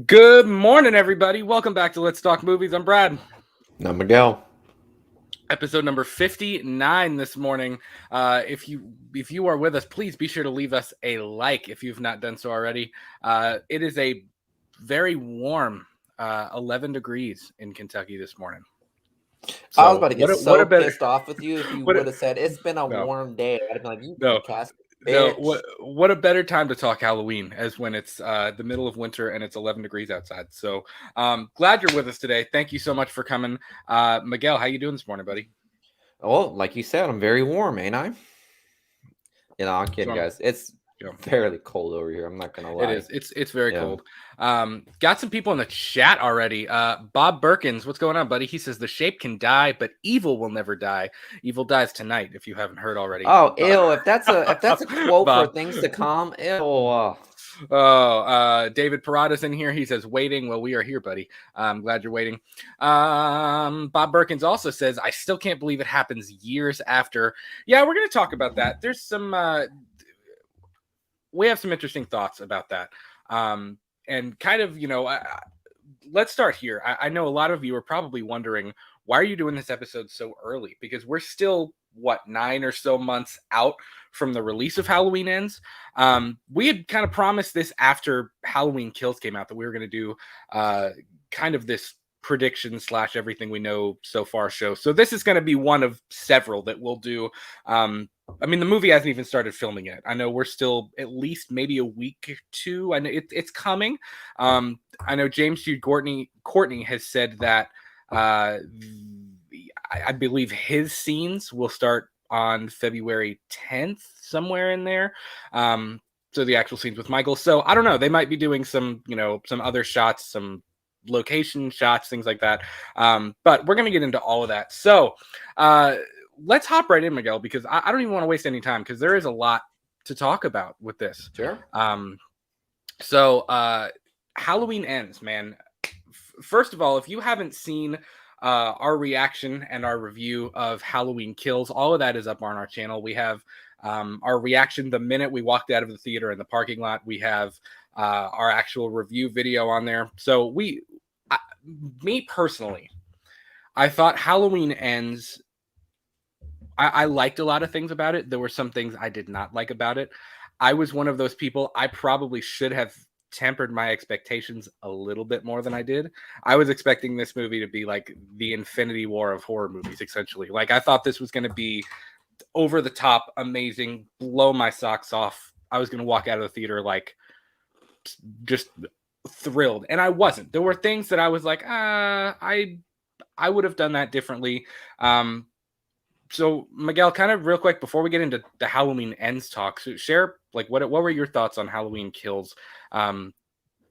Good morning, everybody. Welcome back to Let's Talk Movies. I'm Brad. I'm Miguel. Episode number 59 this morning. If you are with us, please be sure to leave us a like if you've not done so already. It is a very warm 11 degrees in Kentucky this morning. So, I was about to get pissed off with you if you would have said it's been a warm day. I'd have been like, you cast. No, what a better time to talk Halloween as when it's the middle of winter and it's 11 degrees outside. So glad you're with us today. Thank you so much for coming. Miguel, how you doing this morning, buddy? Well, like you said, I'm very warm, ain't I? I'm kidding, guys. It's fairly cold over here. I'm not going to lie. It is. It's very cold. Got some people in the chat already. Bob Birkins, what's going on, buddy? He says the shape can die, but evil will never die. Evil dies tonight, if you haven't heard already. Oh, ew. If that's a quote for things to come, ew. David Parada's in here. He says, waiting. Well, we are here, buddy. I'm glad you're waiting. Bob Birkins also says, I still can't believe it happens years after. Yeah, we're going to talk about that. There's some... we have some interesting thoughts about that. And kind of, let's start here. I know a lot of you are probably wondering, why are you doing this episode so early? Because we're still, 9 or so months out from the release of Halloween Ends. We had kind of promised this after Halloween Kills came out, that we were going to do kind of this prediction / everything we know so far show. So this is going to be one of several that we'll do. I mean, the movie hasn't even started filming yet. I know we're still at least maybe a week or two. I know it's coming. I know James Jude Courtney has said that I believe his scenes will start on February 10th, somewhere in there. So the actual scenes with Michael. So I don't know. They might be doing some, some other shots, some location shots, things like that. But we're going to get into all of that. So let's hop right in, Miguel, because I don't even want to waste any time because there is a lot to talk about with this. Sure. So Halloween Ends, man. First of all, if you haven't seen our reaction and our review of Halloween Kills, all of that is up on our channel. We have our reaction the minute we walked out of the theater in the parking lot. We have our actual review video on there. So me personally, I thought Halloween Ends, I liked a lot of things about it. There were some things I did not like about it. I was one of those people. I probably should have tempered my expectations a little bit more than I did. I was expecting this movie to be like the Infinity War of horror movies, essentially. Like, I thought this was going to be over the top, amazing, blow my socks off. I was going to walk out of the theater like just thrilled, and I wasn't. There were things that I was like, I would have done that differently. So Miguel, kind of real quick before we get into the Halloween Ends talk, so share like what were your thoughts on Halloween Kills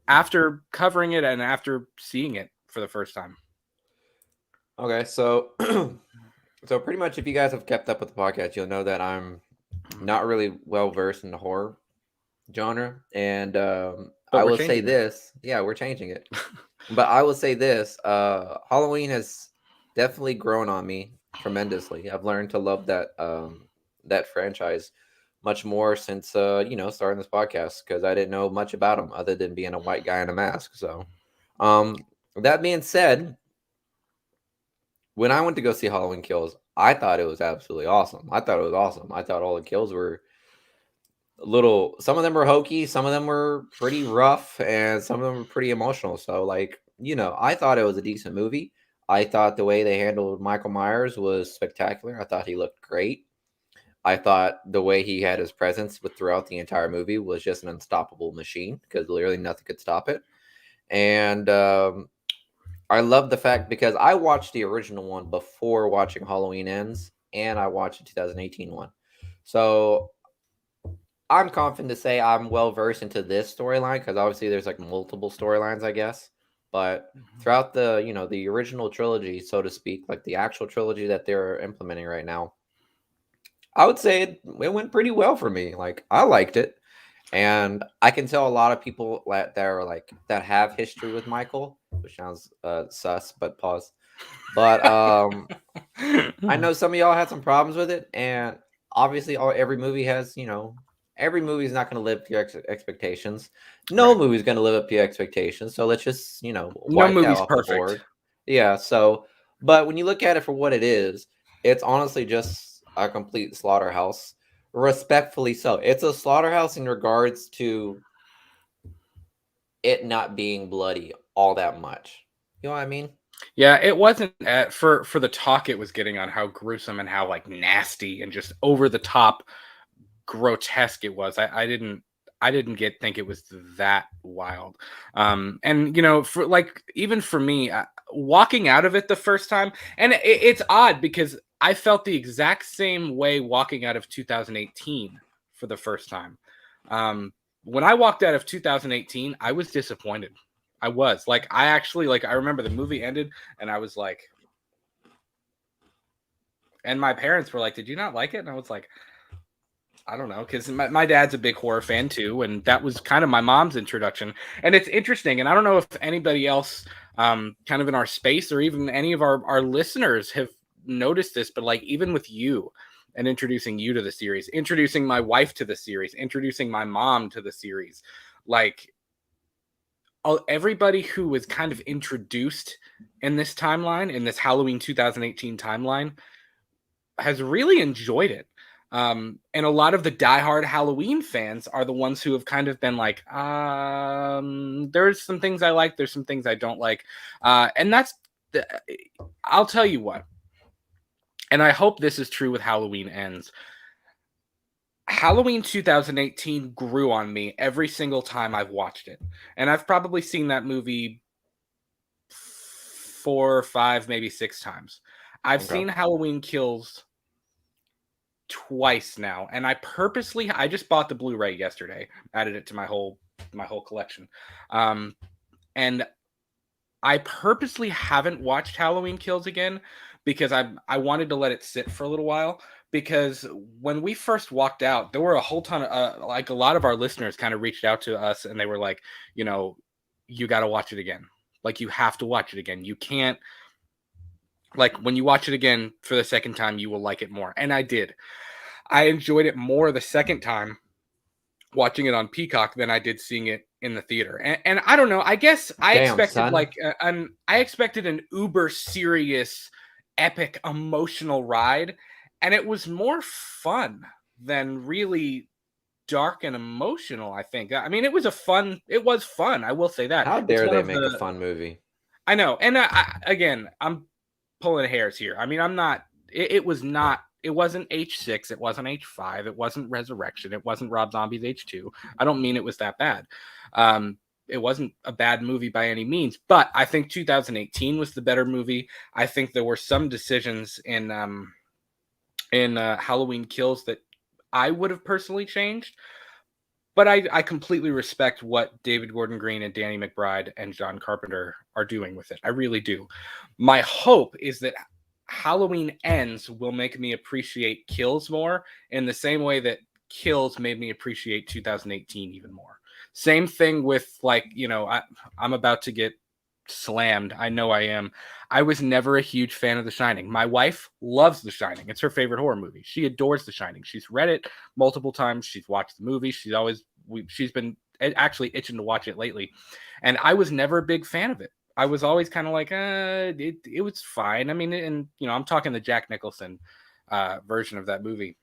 after covering it and after seeing it for the first time? Okay, so pretty much if you guys have kept up with the podcast, you'll know that I'm not really well versed in the horror genre, and I will say this. Yeah, we're changing it. But I will say this, Halloween has definitely grown on me tremendously. I've learned to love that franchise much more since starting this podcast, because I didn't know much about him other than being a white guy in a mask. So that being said, when I went to go see Halloween Kills, I thought it was absolutely awesome. I thought it was awesome. I thought all the kills were little, some of them were hokey, some of them were pretty rough, and some of them were pretty emotional. So, like, I thought it was a decent movie. I thought the way they handled Michael Myers was spectacular. I thought he looked great. I thought the way he had his presence with throughout the entire movie was just an unstoppable machine because literally nothing could stop it. And I love the fact because I watched the original one before watching Halloween Ends, and I watched the 2018 one. So I'm confident to say I'm well versed into this storyline because obviously there's like multiple storylines, I guess. But throughout the original trilogy, so to speak, like the actual trilogy that they're implementing right now, I would say it went pretty well for me. Like I liked it, and I can tell a lot of people that are like that have history with Michael, which sounds sus, but pause. But I know some of y'all had some problems with it, and obviously, every movie has every movie is not going to live up to your expectations. No Right. movie is going to live up to your expectations. So let's just No wipe that movie's off the perfect. board. Yeah. So, but when you look at it for what it is, it's honestly just a complete slaughterhouse. Respectfully so. It's a slaughterhouse in regards to it not being bloody all that much. You know what I mean? Yeah, it wasn't for the talk it was getting on how gruesome and how like nasty and just over the top grotesque it was. I didn't get think it was that wild. And for like even for me, walking out of it the first time, and it's odd because I felt the exact same way walking out of 2018 for the first time. When I walked out of 2018, I was disappointed. I was like, I actually like, I remember the movie ended and I was like, and my parents were like, "Did you not like it?" And I was like, I don't know, because my dad's a big horror fan too, and that was kind of my mom's introduction. And it's interesting, and I don't know if anybody else, kind of in our space, or even any of our listeners have noticed this, but like even with you and introducing you to the series, introducing my wife to the series, introducing my mom to the series, like everybody who was kind of introduced in this timeline, in this Halloween 2018 timeline, has really enjoyed it. And a lot of the diehard Halloween fans are the ones who have kind of been like, there's some things I like, there's some things I don't like. And I'll tell you what, and I hope this is true with Halloween Ends. Halloween 2018 grew on me every single time I've watched it. And I've probably seen that movie 4 or 5, maybe 6 times. I've Okay. seen Halloween Kills twice now, and I just bought the Blu-ray yesterday, added it to my whole collection. And I purposely haven't watched Halloween Kills again because I wanted to let it sit for a little while, because when we first walked out, there were a whole ton of like a lot of our listeners kind of reached out to us and they were like, you got to watch it again. Like, you have to watch it again. You can't, like, when you watch it again for the second time, you will like it more. And I did. I enjoyed it more the second time watching it on Peacock than I did seeing it in the theater. And I don't know. I guess I Damn, expected son. like I expected an uber serious, epic, emotional ride, and it was more fun than really dark and emotional. I think. I mean, it was fun. I will say that. How It's dare one they of make a the. fun movie? I know, and again, I'm pulling hairs here. I mean, I'm not. It was not. It wasn't H6. It wasn't H5. It wasn't Resurrection. It wasn't Rob Zombie's H2. I don't mean it was that bad. It wasn't a bad movie by any means, but I think 2018 was the better movie. I think there were some decisions in Halloween Kills that I would have personally changed. But I completely respect what David Gordon Green and Danny McBride and John Carpenter are doing with it. I really do. My hope is that Halloween Ends will make me appreciate Kills more in the same way that Kills made me appreciate 2018 even more. Same thing with, like, I'm about to get slammed. I know I am. I was never a huge fan of The Shining. My wife loves The Shining. It's her favorite horror movie. She adores The Shining. She's read it multiple times. She's watched the movie. She's been actually itching to watch it lately. And I was never a big fan of it. I was always kind of like, it was fine. I mean, and I'm talking the Jack Nicholson version of that movie.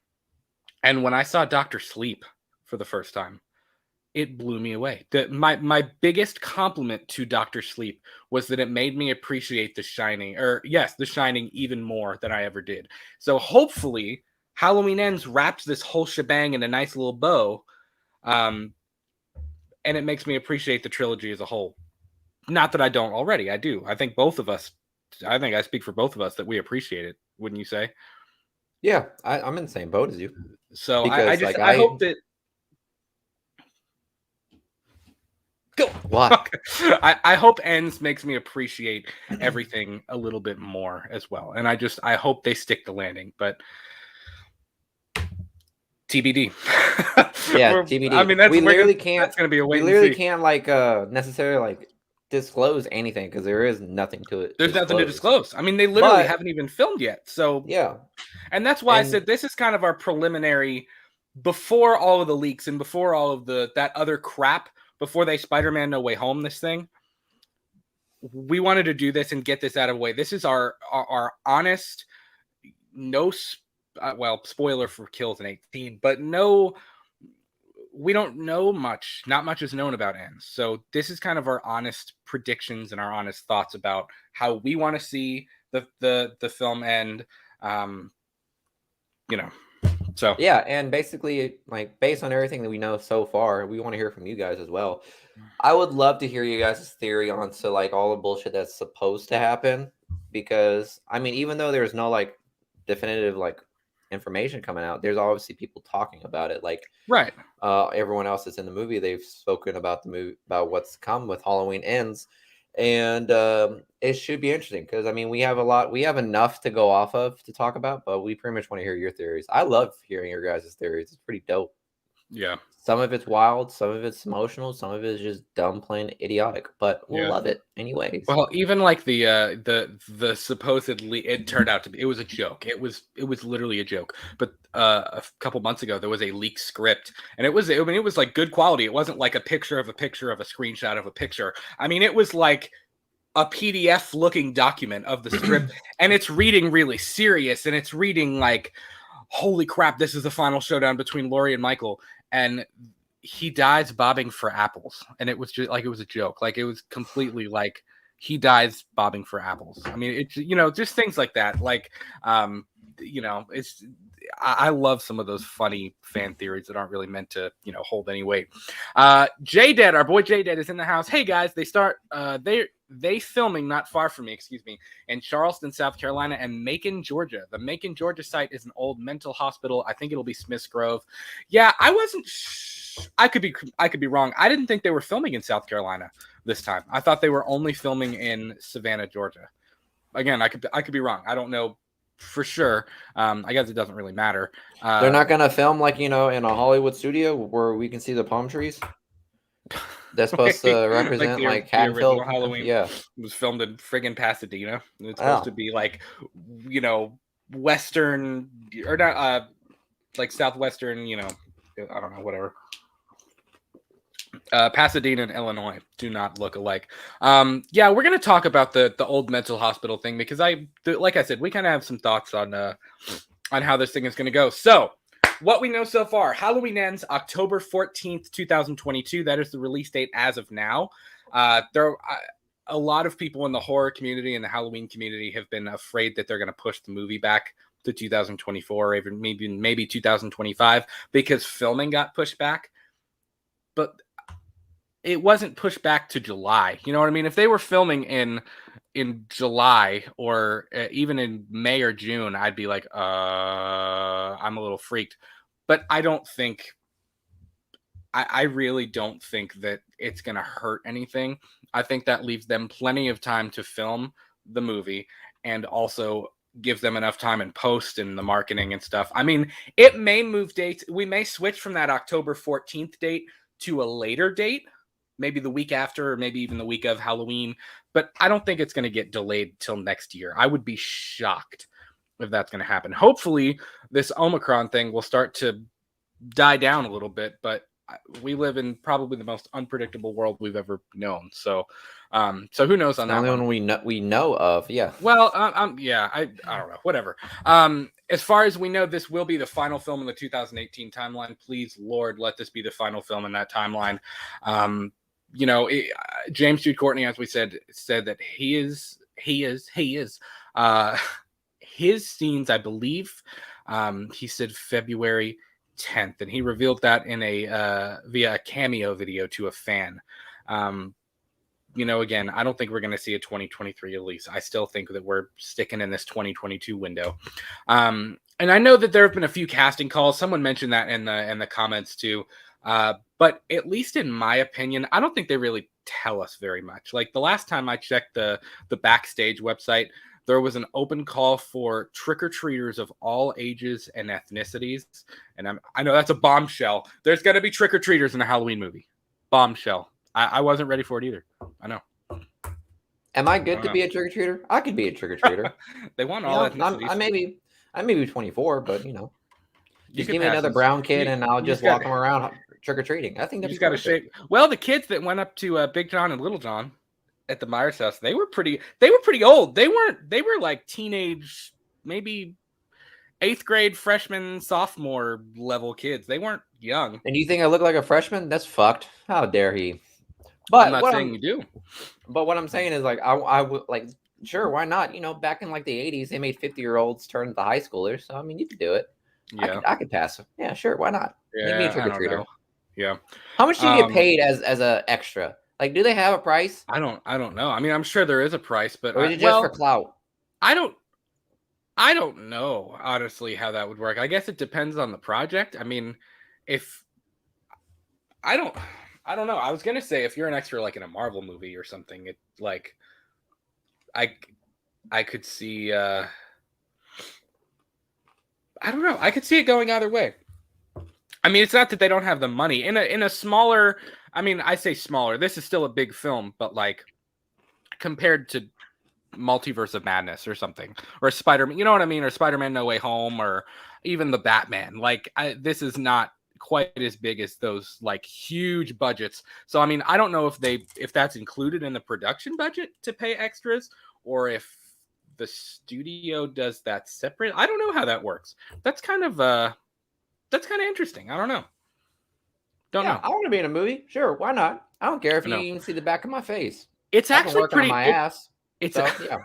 And when I saw Doctor Sleep for the first time, it blew me away. My biggest compliment to Doctor Sleep was that it made me appreciate The Shining, or yes, The Shining even more than I ever did. So hopefully, Halloween Ends wraps this whole shebang in a nice little bow, and it makes me appreciate the trilogy as a whole. Not that I don't already. I do. I think both of us. I think I speak for both of us that we appreciate it. Wouldn't you say? Yeah, I'm in the same boat as you. So I Because just like I hope that. Go. What? I hope Ends makes me appreciate everything a little bit more as well, and I hope they stick the landing. But TBD. Yeah, TBD. I mean, we literally can't. That's gonna be a We wait and literally see. can't like necessarily like disclose anything because there is nothing to it. There's nothing to disclose. I mean, they literally haven't even filmed yet. So yeah, and that's why I and said this is kind of our preliminary before all of the leaks and before all of that other crap, before they Spider-Man No Way Home this thing. We wanted to do this and get this out of the way. This is our honest, no, spoiler for Kills in 18, but no, we don't know much. Not much is known about Ends. So this is kind of our honest predictions and our honest thoughts about how we want to see the film end. You know, so yeah, and basically like based on everything that we know so far, we want to hear from you guys as well. I would love to hear you guys' theory on to like all the bullshit that's supposed to happen because I mean, even though there's no like definitive like information coming out, there's obviously people talking about it. Like right. Everyone else that's in the movie, they've spoken about the movie about what's come with Halloween Ends, and it should be interesting because I mean we have enough to go off of to talk about, but we pretty much want to hear your theories. I love hearing your guys' theories. It's pretty dope. Yeah. Some of it's wild, some of it's emotional, some of it is just dumb, plain idiotic, but we'll Yeah. love it anyways. Well, even like the supposedly it turned out to be, it was a joke. It was literally a joke. But a couple months ago there was a leaked script, and it was like good quality. It wasn't like a picture of a screenshot of a picture. I mean, it was like a PDF looking document of the script, and it's reading really serious, and it's reading like, holy crap, this is the final showdown between Laurie and Michael, and he dies bobbing for apples. And it was just like, it was a joke. Like, it was completely like he dies bobbing for apples. I mean, it's, just things like that. Like, it's, I love some of those funny fan theories that aren't really meant to, hold any weight. J-Dead, our boy J-Dead is in the house. Hey guys, they filming not far from me, in Charleston, South Carolina, and Macon, Georgia. The Macon, Georgia site is an old mental hospital. I think it'll be Smith's Grove. Yeah, I wasn't. I could be wrong. I didn't think they were filming in South Carolina this time. I thought they were only filming in Savannah, Georgia. Again, I could be wrong. I don't know for sure. I guess it doesn't really matter. They're not gonna film like in a Hollywood studio where we can see the palm trees. That's supposed to represent like the original Haddonfield. Halloween. Yeah, it was filmed in friggin' Pasadena. It's supposed to be like, Western or not, like Southwestern. I don't know, whatever. Pasadena and Illinois do not look alike. Yeah, we're gonna talk about the old mental hospital thing because like I said, we kind of have some thoughts on how this thing is gonna go. So, what we know so far: Halloween Ends October 14th, 2022. That is the release date as of now. There are a lot of people in the horror community and the Halloween community have been afraid that they're going to push the movie back to 2024 or even maybe 2025 because filming got pushed back. But it wasn't pushed back to July. You know what I mean? If they were filming in July or even in May or June, I'd be like, I'm a little freaked. But I don't think, I really don't think that it's going to hurt anything. I think that leaves them plenty of time to film the movie and also give them enough time in post and the marketing and stuff. I mean, it may move dates. We may switch from that October 14th date to a later date, maybe the week after, or maybe even the week of Halloween. But I don't think it's going to get delayed till next year. I would be shocked if that's going to happen. Hopefully, this Omicron thing will start to die down a little bit. But we live in probably the most unpredictable world we've ever known. So who knows It's on the that only one. one we know of. Yeah. Well, yeah, I don't know, whatever. As far as we know, this will be the final film in the 2018 timeline. Please, Lord, let this be the final film in that timeline. James Jude Courtney, as we said that he is his scenes, I believe. He said February 10th, and he revealed that in via a cameo video to a fan. Again, I don't think we're going to see a 2023 release. I still think that we're sticking in this 2022 window. And I know that there have been a few casting calls. Someone mentioned that in the comments too. But at least in my opinion, I don't think they really tell us very much. Like the last time I checked the Backstage website, there was an open call for trick-or-treaters of all ages and ethnicities. And I know that's a bombshell. There's going to be trick-or-treaters in a Halloween movie. Bombshell. I wasn't ready for it either. I know. Am I good to be a trick-or-treater? I could be a trick-or-treater. They want all ethnicities. I may be 24, but just give me another as, brown kid and I'll just walk them around trick-or-treating. I think that'd be got to shape. Well, the kids that went up to Big John and Little John at the Myers house, they were pretty old. They were like teenage, maybe 8th grade freshman, sophomore level kids. They weren't young. And you think I look like a freshman? That's fucked. How dare he? But I'm not saying you do. But what I'm saying is, like, I would like, sure, why not? Back in like the 80s, they made 50-year-olds turn into high schoolers. So I mean, you could do it. Yeah, I could pass. Yeah, sure, why not? Yeah, me a trick-or-treater. Yeah. How much do you get paid as a extra? Like, do they have a price? I don't know. I mean, I'm sure there is a price, but or is it just for clout? I don't know, honestly, how that would work. I guess it depends on the project. I mean, I don't know. I was gonna say if you're an extra like in a Marvel movie or something, it like I could see I don't know. I could see it going either way. I mean, it's not that they don't have the money. In a smaller, I mean, I say smaller. This is still a big film, but like compared to Multiverse of Madness or something, or Spider-Man, you know what I mean, or Spider-Man No Way Home, or even the Batman. Like this is not quite as big as those like huge budgets. So I mean, I don't know if that's included in the production budget to pay extras, or if the studio does that separate. I don't know how that works. That's kind of interesting. I don't know. Don't know. I want to be in a movie. Sure, why not? I don't care if you even see the back of my face. It's actually pretty. On my ass. It's so, yeah.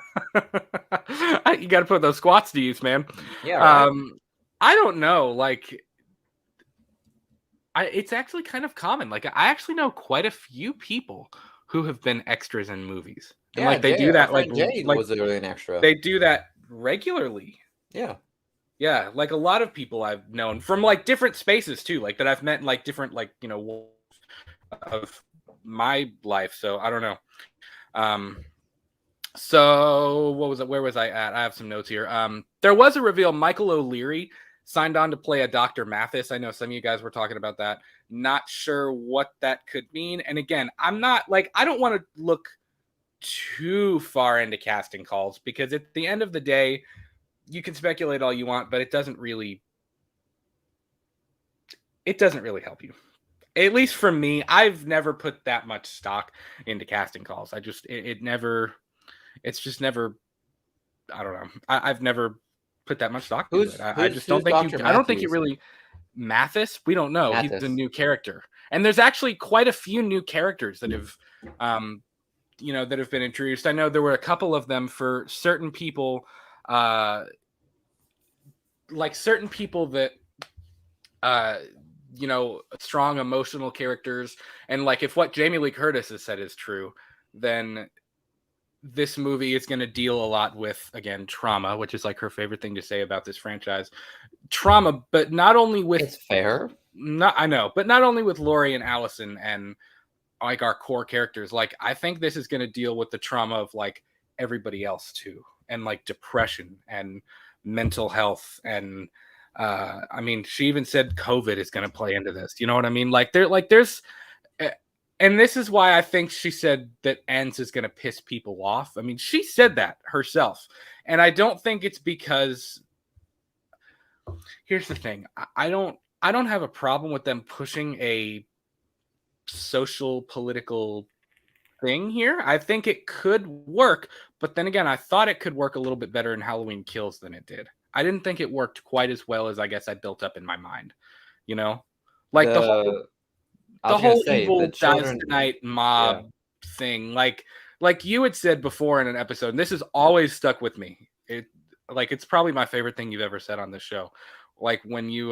You got to put those squats to use, man. Yeah. Right. I don't know. Like, it's actually kind of common. Like, I actually know quite a few people who have been extras in movies. And like they do that. Like Jade was literally an extra. They do that regularly. Yeah. Yeah, like a lot of people I've known from like different spaces too, like that I've met in like different like of my life. So I don't know. So what was it? Where was I at? I have some notes here. There was a reveal. Michael O'Leary signed on to play a Dr. Mathis. I know some of you guys were talking about that. Not sure what that could mean. And again, I'm not like I don't want to look too far into casting calls because at the end of the day, you can speculate all you want, but it doesn't really help you. At least for me, I've never put that much stock into casting calls. It's just never, I don't know. I've never put that much stock into it. I just don't think I don't think you really, Mathis, we don't know. Mathis. He's a new character. And there's actually quite a few new characters that have, that have been introduced. I know there were a couple of them for certain people, like certain people that strong emotional characters, and like if what Jamie Lee Curtis has said is true, then this movie is going to deal a lot with, again, trauma, which is like her favorite thing to say about this franchise. Trauma, but not only with it's fair. I know, but not only with Laurie and Allison and like our core characters. Like I think this is going to deal with the trauma of like everybody else too, and like depression and mental health. And I mean, she even said COVID is going to play into this. You know what I mean? Like there's, and this is why I think she said that Ends is going to piss people off. I mean, she said that herself, and I don't think it's because. Here's the thing: I don't have a problem with them pushing a social political thing here. I think it could work, but then again, I thought it could work a little bit better in Halloween Kills than it did. I didn't think it worked quite as well as I guess I built up in my mind. You know, like I the was gonna whole say the evil dies children. tonight Yeah. mob thing. Like you had said before in an episode, and this has always stuck with me. It's probably my favorite thing you've ever said on this show. Like when you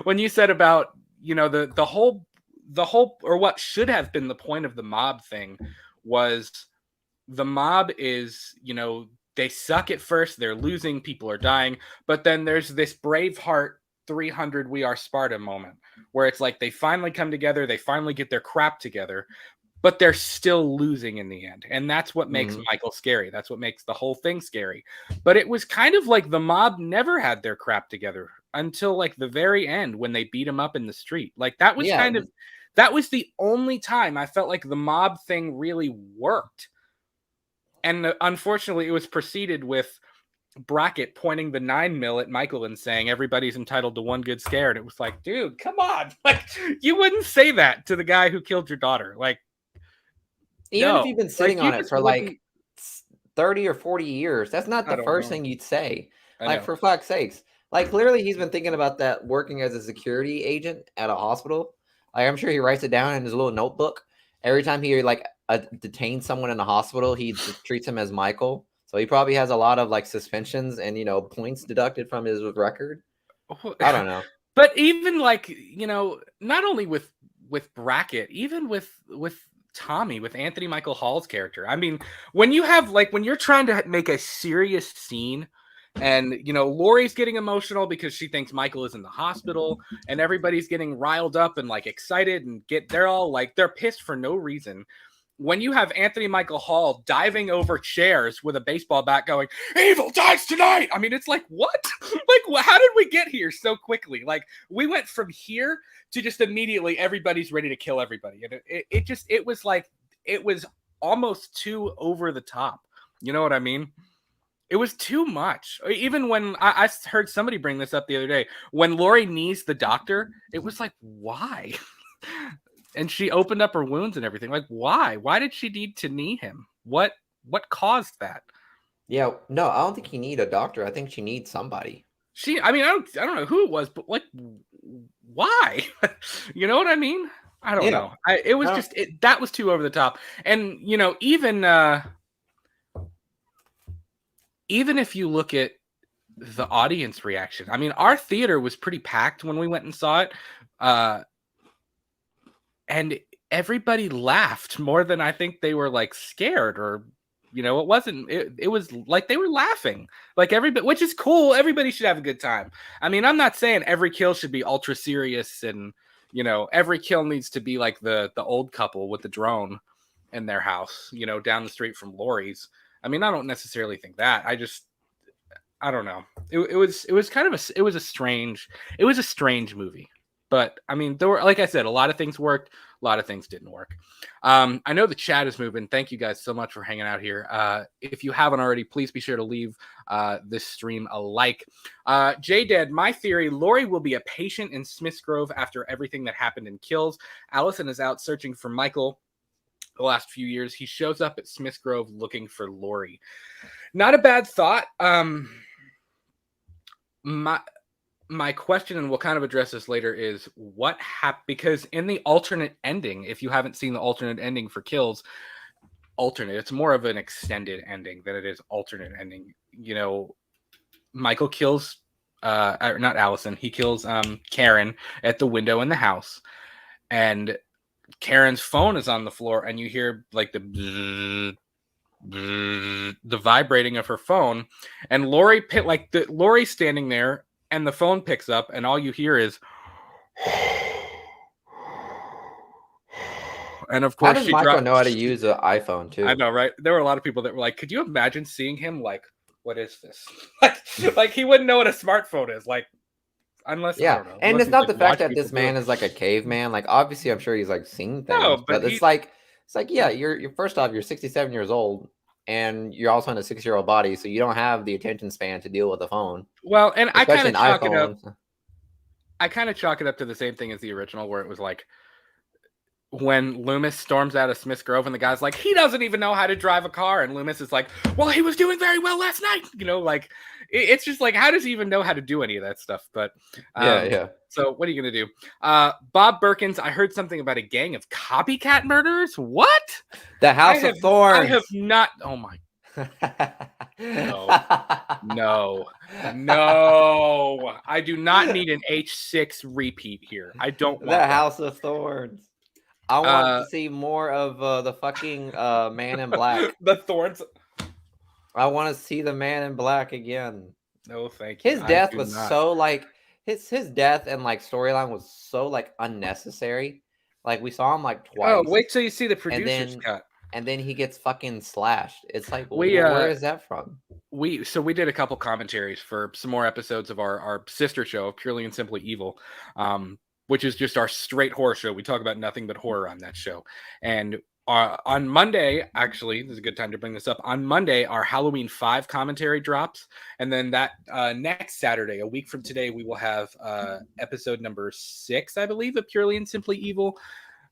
when you said about the whole or what should have been the point of the mob thing was the mob is they suck at first, they're losing, people are dying, but then there's this Braveheart 300 We Are Sparta moment where it's like they finally come together, they finally get their crap together, but they're still losing in the end. And that's what makes Michael scary. That's what makes the whole thing scary. But it was kind of like the mob never had their crap together until like the very end when they beat him up in the street. Like that was that was the only time I felt like the mob thing really worked. And unfortunately, it was preceded with Brackett pointing the 9mm at Michael and saying everybody's entitled to one good scare. And it was like, dude, come on. Like, you wouldn't say that to the guy who killed your daughter. Like, even no. if you've been sitting Like, on it for like 30 or 40 years, that's not the first thing you'd say. Like, for fuck's sakes. Like, clearly he's been thinking about that working as a security agent at a hospital. Like, I'm sure he writes it down in his little notebook. Every time he like detains someone in the hospital, he treats him as Michael. So he probably has a lot of like suspensions and points deducted from his record. I don't know. But even like not only with Brackett, even with Tommy, with Anthony Michael Hall's character. I mean, when you have when you're trying to make a serious scene and Laurie's getting emotional because she thinks Michael is in the hospital and everybody's getting riled up and like excited and they're all like they're pissed for no reason. When you have Anthony Michael Hall diving over chairs with a baseball bat going, evil dies tonight. I mean, it's like, what? Like, how did we get here so quickly? Like, we went from here to just immediately everybody's ready to kill everybody. And it was almost too over the top. You know what I mean? It was too much. Even when I heard somebody bring this up the other day, when Laurie knees the doctor, it was like, why? And she opened up her wounds and everything. Like, why? Why did she need to knee him? What caused that? Yeah, no, I don't think he need a doctor. I think she needs somebody. I don't know who it was, but like, why? You know what I mean? I don't know. It was just that was too over the top. And even if you look at the audience reaction, I mean, our theater was pretty packed when we went and saw it. And everybody laughed more than I think they were like scared or, it was like they were laughing like everybody, which is cool. Everybody should have a good time. I mean, I'm not saying every kill should be ultra serious and, every kill needs to be like the old couple with the drone in their house, down the street from Laurie's. I mean, I don't necessarily think that. I don't know. It was kind of a strange movie. But I mean, there were, like I said, a lot of things worked, a lot of things didn't work. I know the chat is moving. Thank you guys so much for hanging out here. If you haven't already, please be sure to leave this stream a like. J-Dad, my theory, Laurie will be a patient in Smith's Grove after everything that happened in Kills. Allison is out searching for Michael the last few years. He shows up at Smith's Grove looking for Laurie. Not a bad thought. My question, and we'll kind of address this later, is what happened? Because in the alternate ending, if you haven't seen the alternate ending for Kills, it's more of an extended ending than it is alternate ending. Michael kills, not Allison, he kills Karen at the window in the house. And Karen's phone is on the floor, and you hear like the vibrating of her phone. And Laurie's standing there, and the phone picks up, and all you hear is, and of course, how does Michael know how to use an iPhone too? I know, right? There were a lot of people that were like, "Could you imagine seeing him like, what is this?" like he wouldn't know what a smartphone is, like, unless I don't know, and it's not the fact that this man is like a caveman. Like, obviously, I'm sure he's like seen things, no, but it's like, yeah, you're first off, you're 67 years old. And you're also in a 6-year-old body, so you don't have the attention span to deal with a phone. Well, and I kind of I kind of chalk it up to the same thing as the original, where it was like when Loomis storms out of Smith's Grove and the guy's like, he doesn't even know how to drive a car. And Loomis is like, well, he was doing very well last night. Like, it's just like, how does he even know how to do any of that stuff? But yeah. So what are you going to do? Bob Perkins, I heard something about a gang of copycat murderers. What? The House of Thorns. I have not. Oh my. No. I do not need an H6 repeat here. I don't want the House of Thorns. I want to see more of the fucking Man in Black. The Thorns. I want to see the Man in Black again. No, thank you. His death was so like his death and like storyline was so like unnecessary. Like we saw him like twice. Oh, wait till you see the producer's cut. And then he gets fucking slashed. It's like, where is that from? We did a couple commentaries for some more episodes of our sister show, Purely and Simply Evil, which is just our straight horror show. We talk about nothing but horror on that show. And on Monday, actually, this is a good time to bring this up. On Monday, our Halloween 5 commentary drops. And then that next Saturday, a week from today, we will have episode number 6, I believe, of Purely and Simply Evil.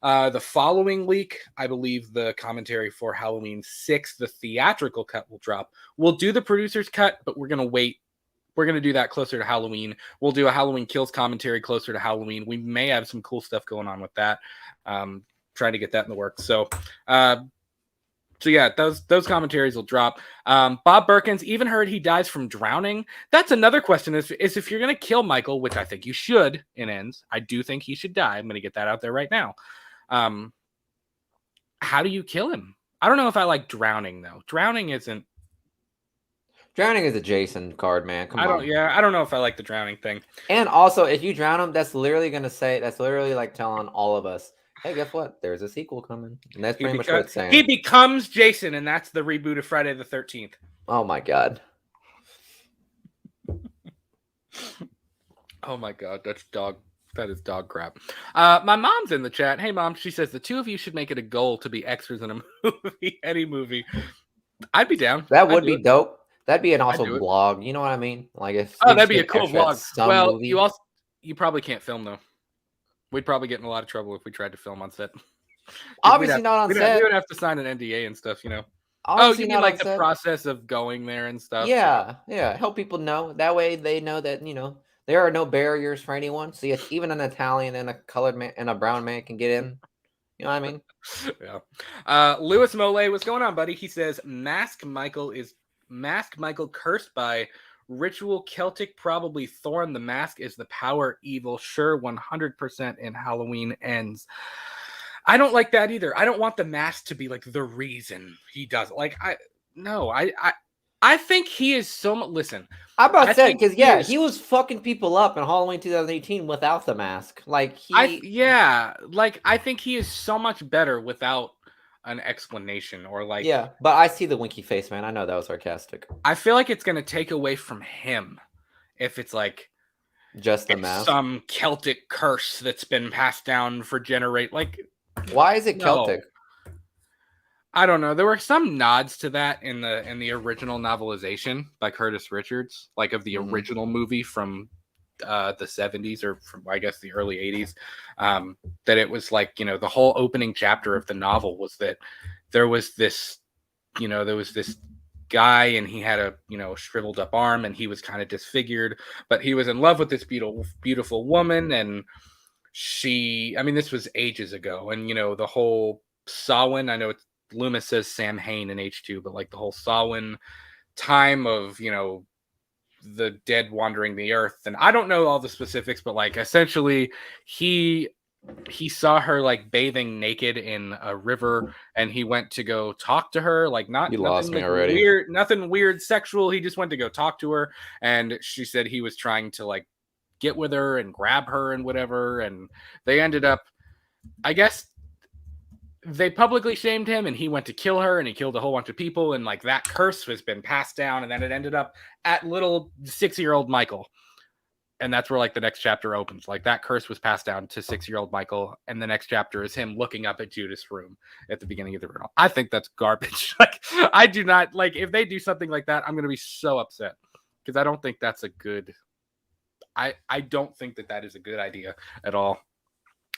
The following week, I believe the commentary for Halloween 6, the theatrical cut, will drop. We'll do the producer's cut, but we're going to wait. We're going to do that closer to Halloween. We'll do a Halloween Kills commentary closer to Halloween. We may have some cool stuff going on with that. Trying to get that in the works. So yeah, those commentaries will drop. Bob Perkins even heard he dies from drowning. That's another question is if you're going to kill Michael, which I think you should in Ends. I do think he should die. I'm going to get that out there right now. How do you kill him? I don't know if I like drowning though. Drowning is a Jason card, man. Come on. I don't know if I like the drowning thing. And also, if you drown him, that's literally like telling all of us, hey, guess what? There's a sequel coming. And that's pretty much what it's saying. He becomes Jason, and that's the reboot of Friday the 13th. Oh my god. Oh my god, that is dog crap. My mom's in the chat. Hey, Mom. She says the two of you should make it a goal to be extras in a movie, any movie. I'd be down. That would be dope. That'd be an awesome vlog. You know what I mean? Like if that'd be a cool vlog. Well, movie. you probably can't film though. We'd probably get in a lot of trouble if we tried to film on set. Obviously not on set. We would have to sign an NDA and stuff, you know. Obviously you mean like the process of going there and stuff? Yeah. Help people know. That way they know that, you know, there are no barriers for anyone. So even an Italian and a colored man and a brown man can get in. You know what I mean? Yeah. Louis Mole, what's going on, buddy? He says Mask Michael cursed by ritual Celtic, probably Thorn. The mask is the power evil. Sure, 100% in Halloween Ends. I don't like that either. I don't want the mask to be like the reason he does it. Like I think he is so much. Listen, I'm about to say because he was fucking people up in Halloween 2018 without the mask. Like I think he is so much better without an explanation or like. Yeah, but I see the winky face, man. I know that was sarcastic. I feel like it's gonna take away from him if it's like just the mask, some Celtic curse that's been passed down for like. Why is it Celtic? I don't know. There were some nods to that in the original novelization by Curtis Richards, like of the original movie from the 70s or from I guess the early 80s. That it was like, you know, the whole opening chapter of the novel was that there was this guy and he had a, you know, shriveled up arm and he was kind of disfigured, but he was in love with this beautiful woman. And this was ages ago. And, you know, the whole Samhain, I know Loomis says Sam Hain in H2, but like the whole Samhain time of, you know, the dead wandering the earth. And I don't know all the specifics, but like essentially he saw her like bathing naked in a river and he went to go talk to her. Like nothing weird sexual. He just went to go talk to her. And she said he was trying to like get with her and grab her and whatever. And they ended up, I guess they publicly shamed him and he went to kill her and he killed a whole bunch of people. And like that curse has been passed down. And then it ended up at little 6-year-old Michael. And that's where like the next chapter opens. Like that curse was passed down to 6-year-old Michael. And the next chapter is him looking up at Judith's room at the beginning of the riddle. I think that's garbage. Like I do not like if they do something like that, I'm going to be so upset because I don't think that's a good. I don't think that is a good idea at all.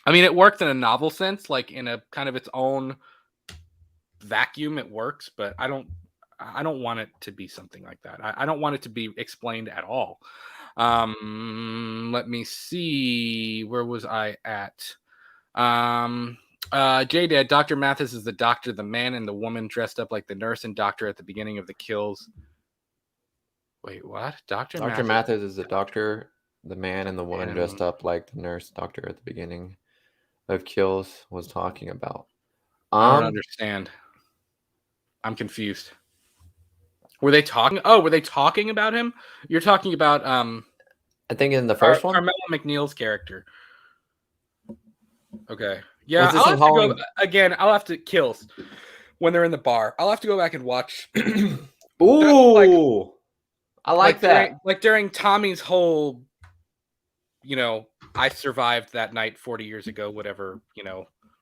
I mean, it worked in a novel sense, like in a kind of its own vacuum, it works, but I don't want it to be something like that. I don't want it to be explained at all. Let me see. Where was I at? J-Dad, Dr. Mathis is the doctor, the man and the woman dressed up like the nurse and doctor at the beginning of the kills. Wait, what? Dr. Mathis is the doctor, the man and the woman dressed up like the nurse doctor at the beginning of kills was talking about. I don't understand. I'm confused. Were they talking? Oh, were they talking about him? You're talking about I think in the first one, Carmela McNeil's character. Okay. Yeah, I'll have to go again. I'll have to kills when they're in the bar. I'll have to go back and watch. Ooh, I like that. During Tommy's whole, I survived that night 40 years ago, whatever,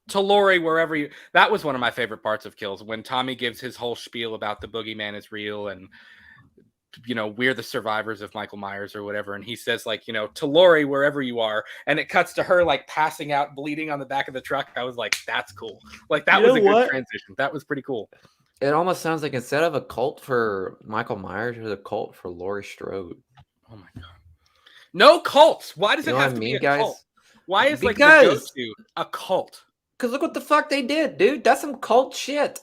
to Laurie, wherever you. That was one of my favorite parts of Kills, when Tommy gives his whole spiel about the boogeyman is real and, we're the survivors of Michael Myers or whatever. And he says, like, to Laurie, wherever you are. And it cuts to her, like, passing out, bleeding on the back of the truck. I was like, that's cool. Like, that was a good transition. That was pretty cool. It almost sounds like instead of a cult for Michael Myers, there's a cult for Laurie Strode. Oh, my God. No cults. Why does it have to be a cult? Why is, like, the go-to a cult? Because look what the fuck they did, dude. That's some cult shit.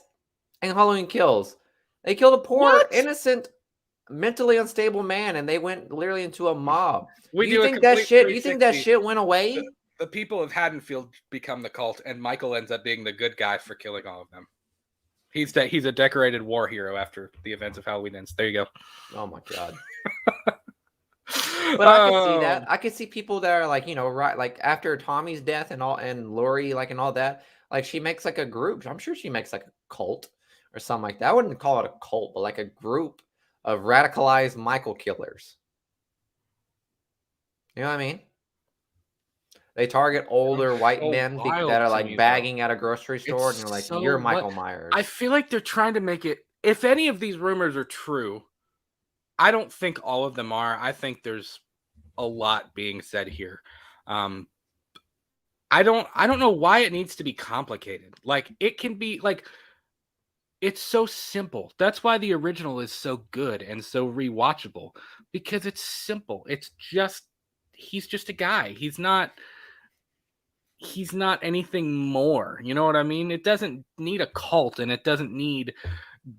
And Halloween Kills. They killed a poor, innocent, mentally unstable man, and they went literally into a mob. You think that shit went away? The people of Haddonfield become the cult, and Michael ends up being the good guy for killing all of them. He's a decorated war hero after the events of Halloween Ends. There you go. Oh my God. But I can see that. I can see people that are like, right, like after Tommy's death and Laurie, like, and all that, like she makes like a group. I'm sure she makes like a cult or something like that. I wouldn't call it a cult, but like a group of radicalized Michael killers. You know what I mean? They target older white men that are like bagging at a grocery store, and you're like, you're Michael Myers. I feel like they're trying to make it. If any of these rumors are true, I don't think all of them are. I think there's a lot being said here. I don't know why it needs to be complicated. Like, it can be like, it's so simple. That's why the original is so good and so rewatchable, because it's simple. It's just, he's just a guy. He's not anything more. You know what I mean? It doesn't need a cult, and it doesn't need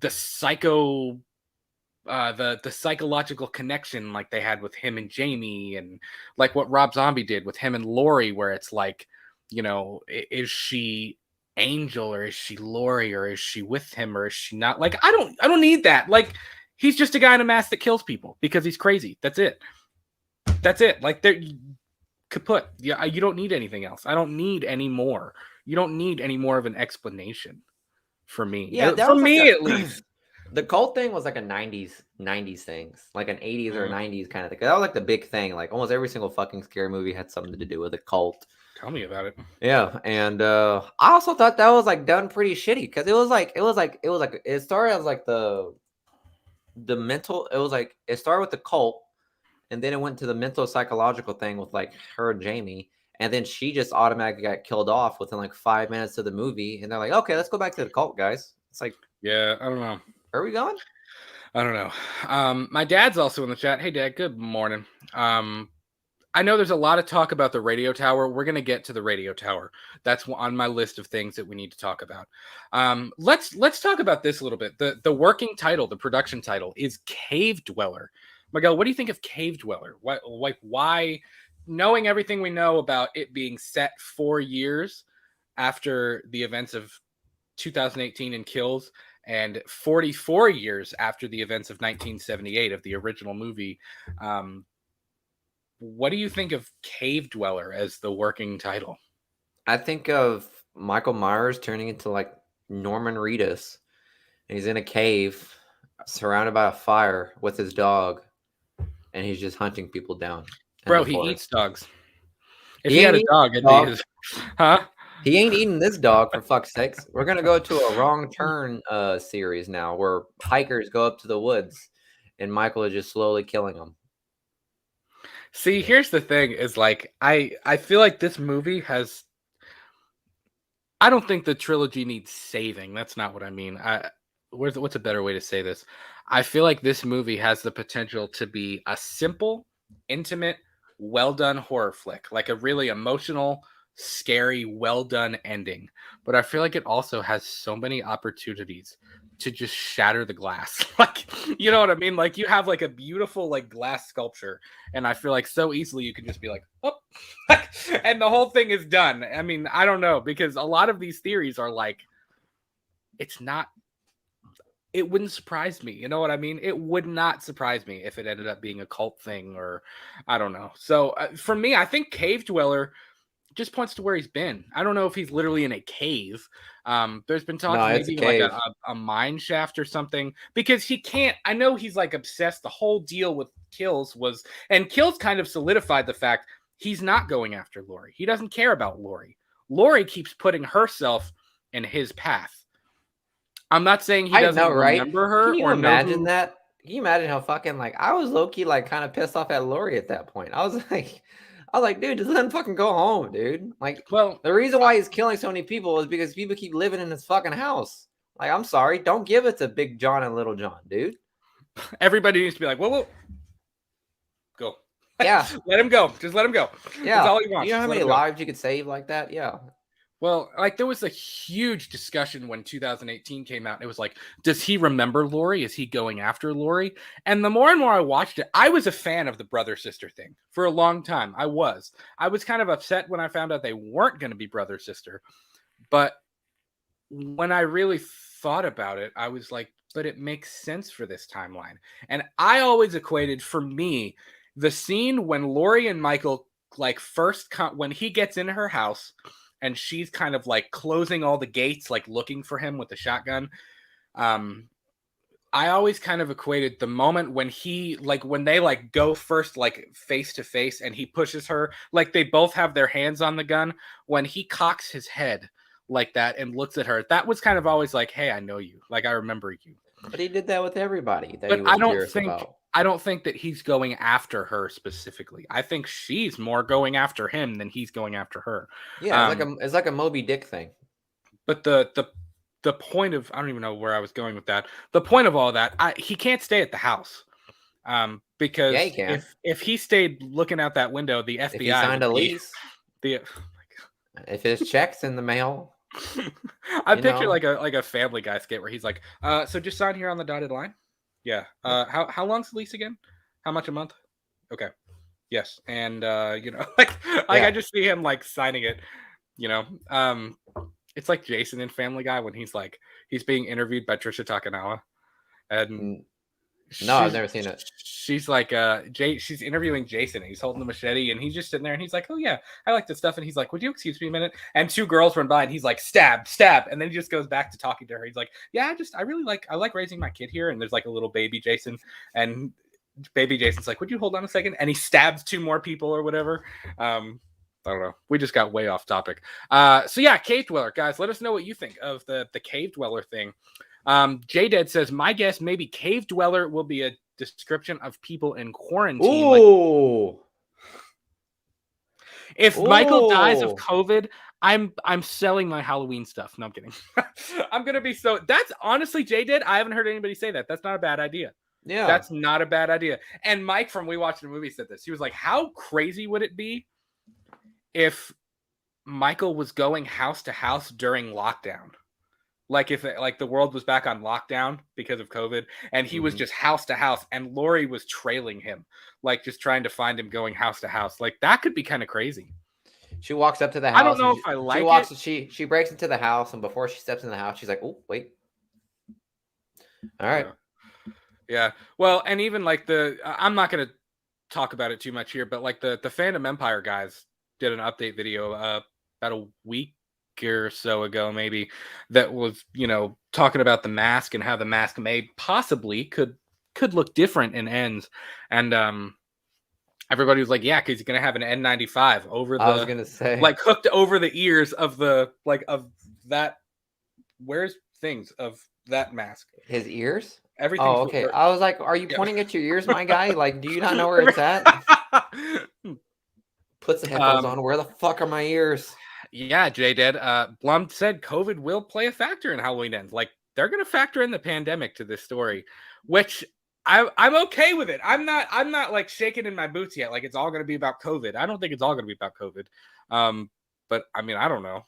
the the psychological connection like they had with him and Jamie, and like what Rob Zombie did with him and Laurie, where it's like, is she Angel or is she Laurie, or is she with him or is she not? Like, I don't need that. Like, he's just a guy in a mask that kills people because he's crazy. That's it. Like, they're kaput. Yeah, you don't need anything else. I don't need any more. You don't need any more of an explanation for me. Yeah, for me at least. The cult thing was like a 90s things, like an 80s or 90s kind of thing. That was like the big thing. Like almost every single fucking scary movie had something to do with a cult. Tell me about it. Yeah, and I also thought that was like done pretty shitty, because it started as like the mental. It started with the cult, and then it went to the mental psychological thing with like her and Jamie, and then she just automatically got killed off within like 5 minutes of the movie, and they're like, okay, let's go back to the cult, guys. It's like, yeah, I don't know. Where are we going? I don't know. My dad's also in the chat. Hey, Dad. Good morning. I know there's a lot of talk about the radio tower. We're going to get to the radio tower. That's on my list of things that we need to talk about. Let's talk about this a little bit. The working title, the production title, is Cave Dweller. Miguel, what do you think of Cave Dweller? Why, knowing everything we know about it being set 4 years after the events of 2018 and Kills, and 44 years after the events of 1978 of the original movie, what do you think of Cave Dweller as the working title? I think of Michael Myers turning into like Norman Reedus, and he's in a cave surrounded by a fire with his dog, and he's just hunting people down. Bro, he eats dogs. If he had a dog, it'd be his... Huh? He ain't eating this dog, for fuck's sakes. We're going to go to a Wrong Turn series now, where hikers go up to the woods and Michael is just slowly killing them. See, here's the thing: is like I feel like this movie has. I don't think the trilogy needs saving. That's not what I mean. What's a better way to say this? I feel like this movie has the potential to be a simple, intimate, well done horror flick, like a really emotional, scary, well done ending. But I feel like it also has so many opportunities to just shatter the glass. Like, you know what I mean? Like you have like a beautiful like glass sculpture, and I feel like so easily you can just be like, oh, and the whole thing is done. I mean, I don't know, because a lot of these theories are like, it's not. It wouldn't surprise me. You know what I mean? It would not surprise me if it ended up being a cult thing, or I don't know. So for me, I think Cave Dweller just points to where he's been. I don't know if he's literally in a cave. There's been talks No, it's a maybe like cave. a mine shaft or something, because he can't. I know he's like obsessed. The whole deal with Kills was, and Kills kind of solidified the fact he's not going after Laurie. He doesn't care about Laurie. Laurie keeps putting herself in his path. I'm not saying he I doesn't know, right? remember Can her you or know imagine who. that? Can you imagine how fucking like I was low key like kind of pissed off at Laurie at that point? I was like, dude, just let him fucking go home, dude. Like Well, the reason why he's killing so many people is because people keep living in his fucking house. Like, I'm sorry, don't give it to Big John and Little John, dude. everybody needs to be like, whoa, go. Yeah, Let him go. Just let him go. That's yeah. all he Do you wants. know how Just let many him go. lives you could save like that? Yeah. Well, like there was a huge discussion when 2018 came out. It was like, does he remember Laurie? Is he going after Laurie? And the more and more I watched it, I was a fan of the brother sister thing for a long time. I was. I was kind of upset when I found out they weren't going to be brother sister. But when I really thought about it, I was like, but it makes sense for this timeline. And I always equated, for me, the scene when Laurie and Michael like when he gets in her house and she's kind of like closing all the gates, like looking for him with the shotgun. Um, I always kind of equated the moment when when they like go first, like face to face, and he pushes her, like they both have their hands on the gun. When he cocks his head like that and looks at her, that was kind of always like, hey, I know you. Like, I remember you. But he did that with everybody that he But was curious about. I don't think that he's going after her specifically. I think she's more going after him than he's going after her. Yeah, Um, it's like a Moby Dick thing. but the point of, I don't even know where I was going with that. The point of all that, he can't stay at the house. Yeah, he Because can. if he stayed looking out that window, the If he FBI signed would a be lease, the. if his check's in the mail, I you picture know. like a Family Guy skit where he's like, so just sign here on the dotted line. Yeah. How long's the lease again? How much a month? Okay. Yes. And like I Yeah. just see him like signing it. You know, it's like Jason in Family Guy when he's being interviewed by Trisha Takanawa, and No, I've never seen it. she's like she's interviewing Jason, and he's holding the machete, and he's just sitting there, and he's like, oh yeah, I like this stuff, and he's like, would you excuse me a minute? And two girls run by, and he's like, stab, and then he just goes back to talking to her. He's like, yeah, I like raising my kid here, and there's like a little baby Jason, and baby Jason's like, would you hold on a second? And he stabs two more people or whatever. I don't know. We just got way off topic. So yeah, Cave Dweller, guys, let us know what you think of the Cave Dweller thing. J-Dead says, my guess, maybe Cave Dweller will be a description of people in quarantine. Ooh. If Michael dies of Ooh. COVID, I'm selling my Halloween stuff. No, I'm kidding. I'm gonna be that's honestly, J-Dead, I haven't heard anybody say that. That's not a bad idea. Yeah. That's not a bad idea. And Mike from We Watched the Movie said this. He was like, how crazy would it be if Michael was going house to house during lockdown? Like if the world was back on lockdown because of COVID, and he was just house to house, and Laurie was trailing him, like just trying to find him going house to house. Like that could be kind of crazy. She walks up to the I don't house know and if I she like walks it. she breaks into the house, and before she steps in the house, she's like, oh, wait. All right. Yeah. Well, and even like I'm not gonna talk about it too much here, but like the Phantom Empire guys did an update video about a week or so ago, maybe, that was talking about the mask and how the mask may possibly could look different in ends, and everybody was like, yeah, because you're gonna have an N95 over I was the gonna say, like hooked over the ears of the of that. Where's things of that mask? his ears. Everything's Oh, okay. I was like, are you yeah. pointing at your ears, my guy? Like, do you not know where it's at? Puts the headphones on. Where the fuck are my ears? Yeah, Jay did. Blum said COVID will play a factor in Halloween Ends. Like they're going to factor in the pandemic to this story, which I'm okay with it. I'm not like shaking in my boots yet. Like it's all going to be about COVID. I don't think it's all going to be about COVID. But I mean, I don't know.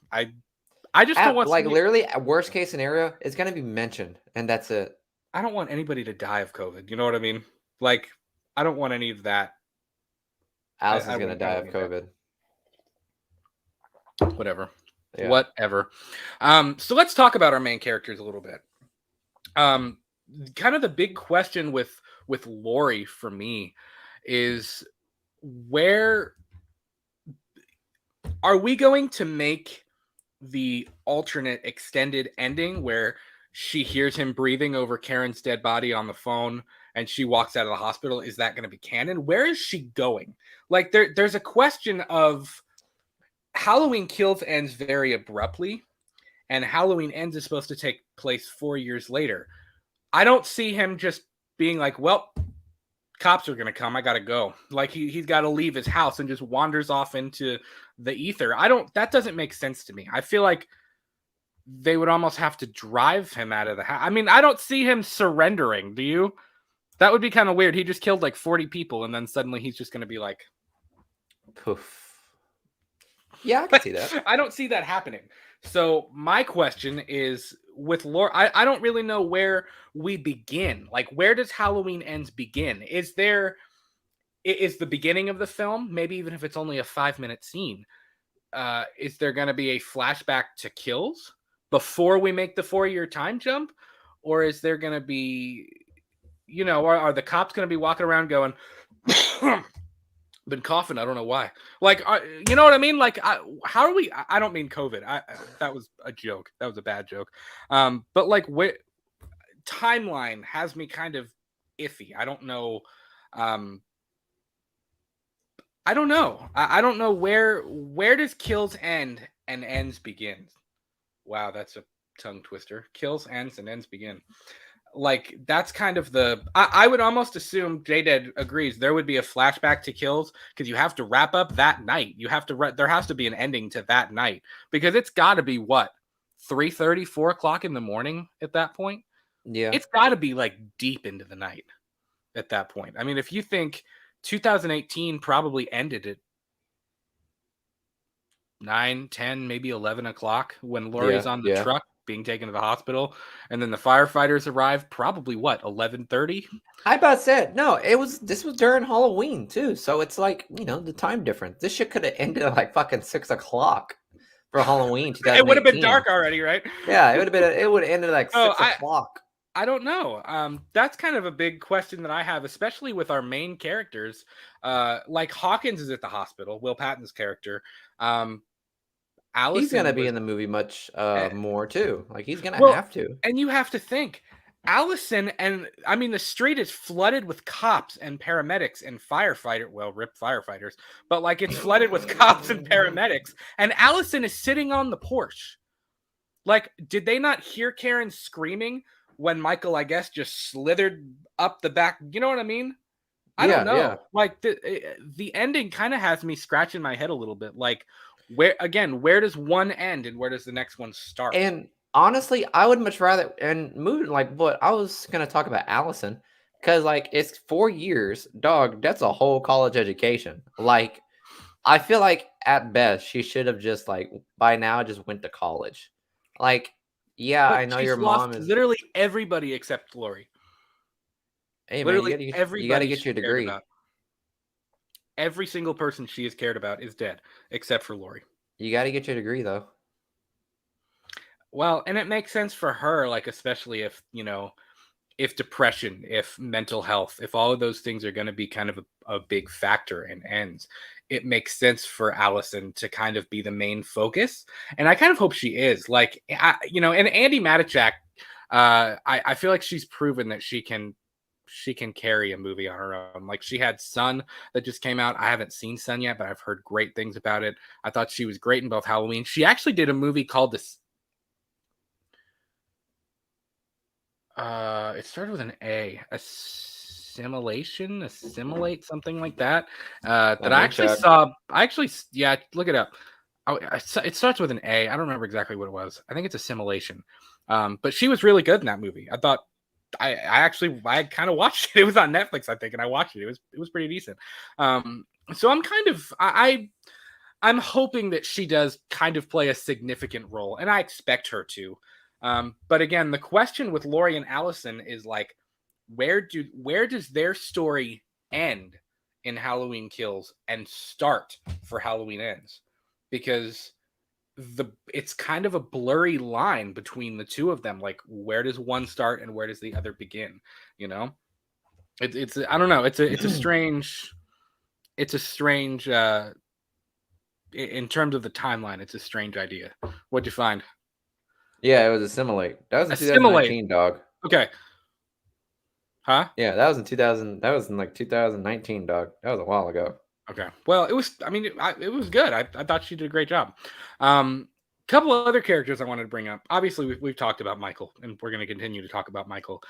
I just don't want Like literally, worst case scenario, it's gonna be mentioned, and that's it. I don't want anybody to die of COVID. You know what I mean? Like I don't want any of that. Alice is I gonna wouldn't, I die don't of need that. COVID. Whatever. Yeah. Whatever. So let's talk about our main characters a little bit. Kind of the big question with Laurie for me is, where are we going to make the alternate extended ending where she hears him breathing over Karen's dead body on the phone and she walks out of the hospital? Is that going to be canon? Where is she going? Like there's a question of Halloween Kills ends very abruptly, and Halloween Ends is supposed to take place 4 years later. I don't see him just being like, well, cops are going to come. I got to go. Like he's got to leave his house and just wanders off into the ether. That doesn't make sense to me. I feel like they would almost have to drive him out of the house. I mean, I don't see him surrendering. Do you? That would be kind of weird. He just killed like 40 people and then suddenly he's just going to be like, poof. Yeah, I can see that. I don't see that happening. So my question is with Laurie, I don't really know where we begin. Like, where does Halloween Ends begin? Is the beginning of the film, maybe even if it's only a 5-minute scene, is there going to be a flashback to Kills before we make the 4-year time jump? Or is there going to be, are the cops going to be walking around going, been coughing, I don't know why. Like, you know what I mean? Like, how are we? I don't mean COVID. That was a joke. That was a bad joke. But like, timeline has me kind of iffy. I don't know. I don't know. I don't know where does Kills end and Ends begin. Wow, that's a tongue twister. Kills ends and ends begin. Like that's kind of I would almost assume J-Dead agrees there would be a flashback to Kills because you have to wrap up that night. You have to there has to be an ending to that night because it's got to be what 3:30, 4 o'clock in the morning at that point. Yeah, it's got to be like deep into the night at that point. I mean, if you think 2018 probably ended at 9, 10, maybe 11 o'clock when Laurie's on the truck being taken to the hospital, and then the firefighters arrive probably what 11:30. I about said no. This was during Halloween too, so it's like the time difference. This shit could have ended at like fucking 6 o'clock for Halloween. 2018. It would have been dark already, right? Yeah, it would have been. It would have ended like 6 o'clock. I don't know. That's kind of a big question that I have, especially with our main characters. Like Hawkins is at the hospital. Will Patton's character. Allison he's gonna be in the movie much more too. Like he's gonna have to. And you have to think, Allison, and I mean the street is flooded with cops and paramedics and rip firefighters, but like it's flooded with cops and paramedics, and Allison is sitting on the porch. Like, did they not hear Karen screaming when Michael, I guess, just slithered up the back? You know what I mean? I don't know. Yeah. Like the ending kind of has me scratching my head a little bit. Like, where does one end and where does the next one start? And honestly, I would much rather moving like what I was gonna talk about Allison, because like it's 4 years, dog. That's a whole college education. Like, I feel like at best she should have just like by now just went to college. Like, yeah, but I know your mom is literally everybody except Laurie. Hey, literally, man, you got to get your degree. Every single person she has cared about is dead, except for Laurie. You got to get your degree, though. Well, and it makes sense for her, like, especially if, if depression, if mental health, if all of those things are going to be kind of a big factor in Ends, it makes sense for Allison to kind of be the main focus. And I kind of hope she is. Like, and Andi Matichak, I feel like she's proven that she can carry a movie on her own. Like, she had Son that just came out. I haven't seen Son yet, but I've heard great things about it. I thought she was great in both Halloween. She actually did a movie called it started with an A. assimilate, something like that. That Let I me actually check. saw. Yeah, look it up. It starts with an A. I don't remember exactly what it was. I think it's assimilation. But she was really good in that movie. I thought. I kind of watched it. It was on Netflix, I think, and I watched it. It was pretty decent. So I'm kind of I'm hoping that she does kind of play a significant role, and I expect her to. But again, the question with Laurie and Allison is like, where does their story end in Halloween Kills and start for Halloween Ends? Because it's kind of a blurry line between the two of them. Like, where does one start and where does the other begin? You know, it's I don't know. It's a strange. It's a strange. In terms of the timeline, it's a strange idea. What'd you find? Yeah, it was Assimilate. That was in Assimilate. 2019, dog. Okay. Huh? Yeah, that was in 2000. That was in like 2019, dog. That was a while ago. Okay. Well, it was. I mean, it was good. I thought she did a great job. Couple of other characters I wanted to bring up. Obviously, we've talked about Michael, and we're going to continue to talk about Michael.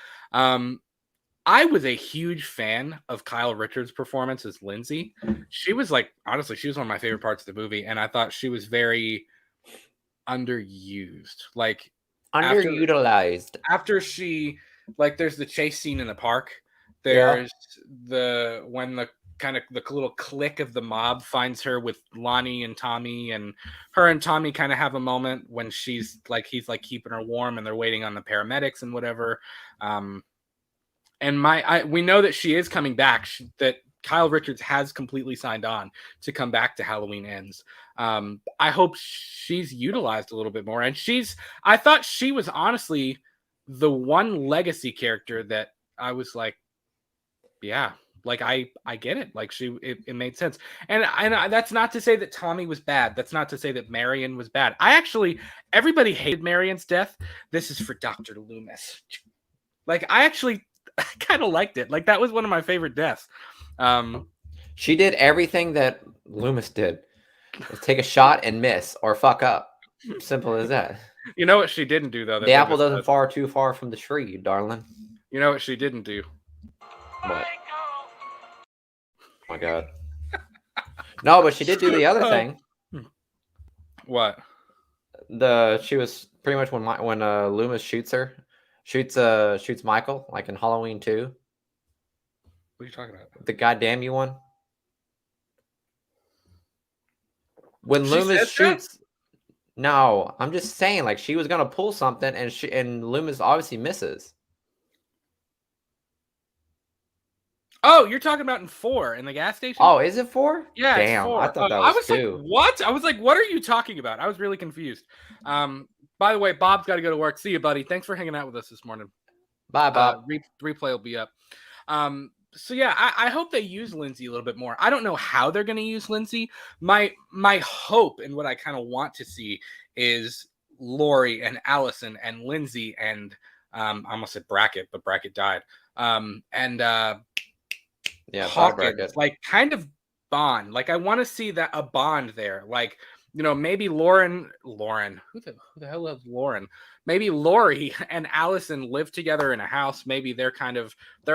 I was a huge fan of Kyle Richards' performance as Lindsay. She was like, honestly, she was one of my favorite parts of the movie, and I thought she was very underused. Like Underutilized. after she, like, there's the chase scene in the park. Yeah. There's when the kind of the little clique of the mob finds her with Lonnie and Tommy, and her and Tommy kind of have a moment when he's like keeping her warm, and they're waiting on the paramedics and whatever. And we know that she is coming back. That Kyle Richards has completely signed on to come back to Halloween Ends. I hope she's utilized a little bit more. And I thought she was honestly the one legacy character that I was like, yeah, like I get it. Like it made sense. And that's not to say that Tommy was bad. That's not to say that Marion was bad. Everybody hated Marion's death. This is for Dr. Loomis. Like I kind of liked it. Like that was one of my favorite deaths. She did everything that Loomis did. Take a shot and miss or fuck up. Simple as that. You know what she didn't do though? The apple doesn't fall too far from the tree, darling. You know what she didn't do? What? Oh my god. No, but she did do the other thing. What? She was pretty much when Loomis shoots Michael, like in Halloween 2. What are you talking about? The goddamn you one. When She Loomis said that? shoots. No, I'm just saying, like she was gonna pull something, and Loomis obviously misses. Oh, you're talking about in 4 in the gas station? Oh, is it 4? Yeah, damn, it's 4. I thought that was 2. Like, what? I was like, what are you talking about? I was really confused. By the way, Bob's got to go to work. See you, buddy. Thanks for hanging out with us this morning. Bye, Bob. Replay will be up. So yeah, I hope they use Lindsay a little bit more. I don't know how they're going to use Lindsay. My hope and what I kind of want to see is Laurie and Allison and Lindsay and I almost said Brackett, but Brackett died. Yeah, Hawkins, like kind of bond. Like I want to see that a bond there. Like, you know, maybe Lauren, who the hell is Lauren? Maybe Laurie and Allison live together in a house. Maybe they're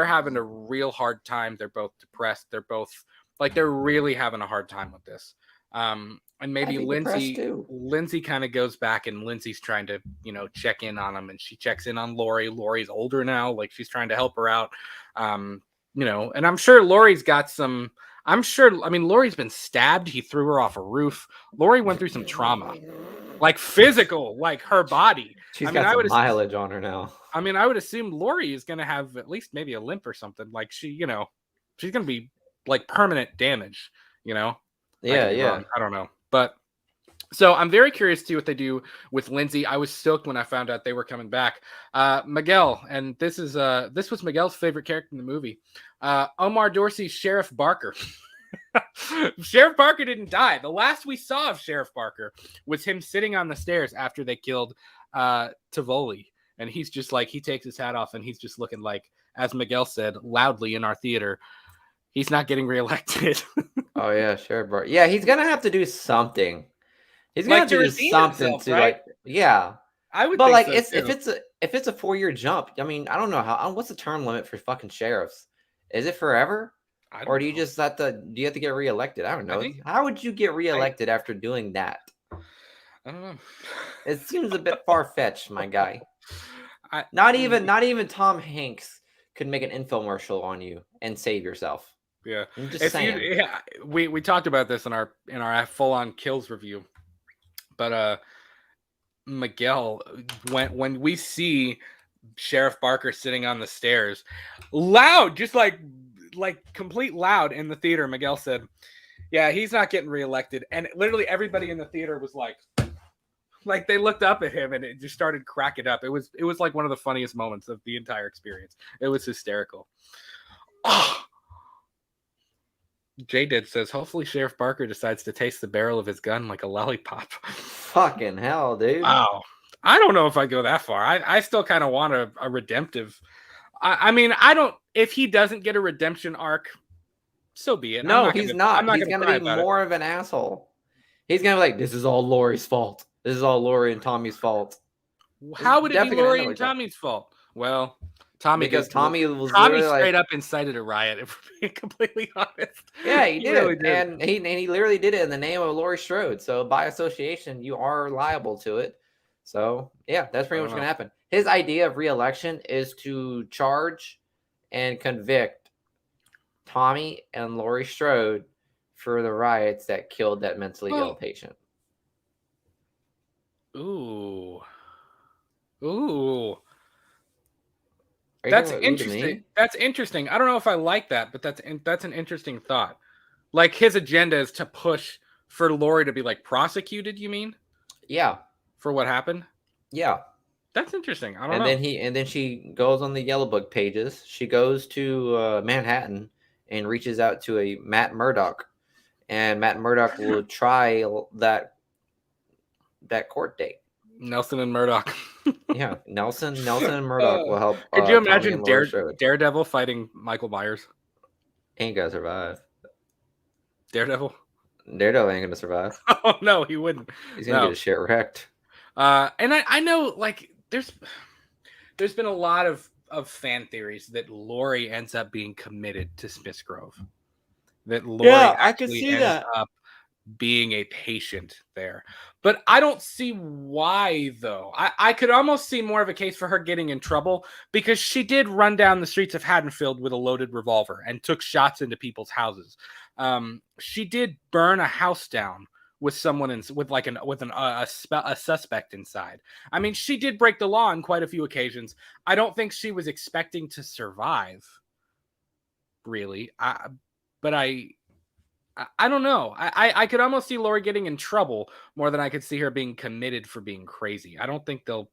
having a real hard time. They're both depressed. They're both like, they're really having a hard time with this. And maybe Lindsay kind of goes back, and Lindsay's trying to, you know, check in on him, and she checks in on Laurie. Laurie's older now. Like she's trying to help her out. You know, and I'm sure Laurie's got some. I mean, Laurie's been stabbed. He threw her off a roof. Laurie went through some trauma, like physical, like her body. She's got some mileage on her now. I mean, I would assume Laurie is going to have at least maybe a limp or something. Like she's going to be like permanent damage, you know? Yeah. I don't know. But so I'm very curious to see what they do with Lindsay. I was stoked when I found out they were coming back. Miguel, and this was Miguel's favorite character in the movie. Omar Dorsey's Sheriff Barker. Sheriff Barker didn't die. The last we saw of Sheriff Barker was him sitting on the stairs after they killed Tivoli. And he's just like, he takes his hat off and he's just looking like, as Miguel said loudly in our theater, he's not getting reelected. Oh yeah, Sheriff Barker. Yeah, he's gonna have to do something. He's gonna have to do something himself, to right? Like, yeah. I would, but like, so if it's a 4-year jump, I mean, I don't know what's the term limit for fucking sheriffs. Is it forever? I Or don't do you know. just do you have to get reelected? I don't I know. think How would you get I reelected after doing that? I don't know. It seems a bit far fetched, my guy. I Not even Tom Hanks could make an infomercial on you and save yourself. yeah. I'm just If you saying. yeah, we talked about this in our full on kills review, but Miguel, when we see Sheriff Barker sitting on the stairs, loud, just like complete loud in the theater, Miguel said, "Yeah, he's not getting reelected," and literally everybody in the theater was like they looked up at him and it just started cracking up. It was like one of the funniest moments of the entire experience. It was hysterical. Oh, J-Did says, hopefully Sheriff Barker decides to taste the barrel of his gun like a lollipop. Fucking hell, dude. Wow. I don't know if I go that far. I still kind of want a redemptive. I mean, I don't. If he doesn't get a redemption arc, so be it. I'm No, not he's gonna. I'm not. not He's gonna gonna cry be about it. more of an asshole. He's gonna be like, "This is all Laurie's fault. This is all Laurie and Tommy's fault." It's How would it be definitely gonna end Laurie up and like that Tommy's fault? Well, Tommy because did. Tommy was Tommy literally straight like, up incited a riot. If we're being completely honest, "Yeah, he he really did," did. and he literally did it in the name of Laurie Strode. So by association, you are liable to it. So yeah, that's I pretty don't much gonna know. happen. His idea of reelection is to charge and convict Tommy and Laurie Strode for the riots that killed that mentally ill Well, patient. ooh, ooh. Are you talking That's about ooh to interesting. me? That's interesting. I don't know if I like that, but that's an interesting thought. Like his agenda is to push for Laurie to be like prosecuted. You mean Yeah, for what happened? yeah. That's interesting. I don't And know. then she goes on the Yellow Book pages. She goes to Manhattan and reaches out to a Matt Murdock, and Matt Murdock will try that court date. Nelson and Murdoch. Yeah, Nelson and Murdoch will help Could you Tommy and imagine Laurie Strode. Daredevil fighting Michael Myers? Ain't gonna survive. Daredevil? Daredevil ain't gonna survive. Oh no, he wouldn't. He's gonna get No. his shit wrecked. And I know like there's been a lot of fan theories that Laurie ends up being committed to Smith's Grove. That Laurie Yeah, I could actually see ends that. up being a patient there. But I don't see why, though. I could almost see more of a case for her getting in trouble because she did run down the streets of Haddonfield with a loaded revolver and took shots into people's houses. She did burn a house down with someone with like a suspect inside. I mean, she did break the law on quite a few occasions. I don't think she was expecting to survive, really. But I don't know. I could almost see Laurie getting in trouble more than I could see her being committed for being crazy. I don't think they'll.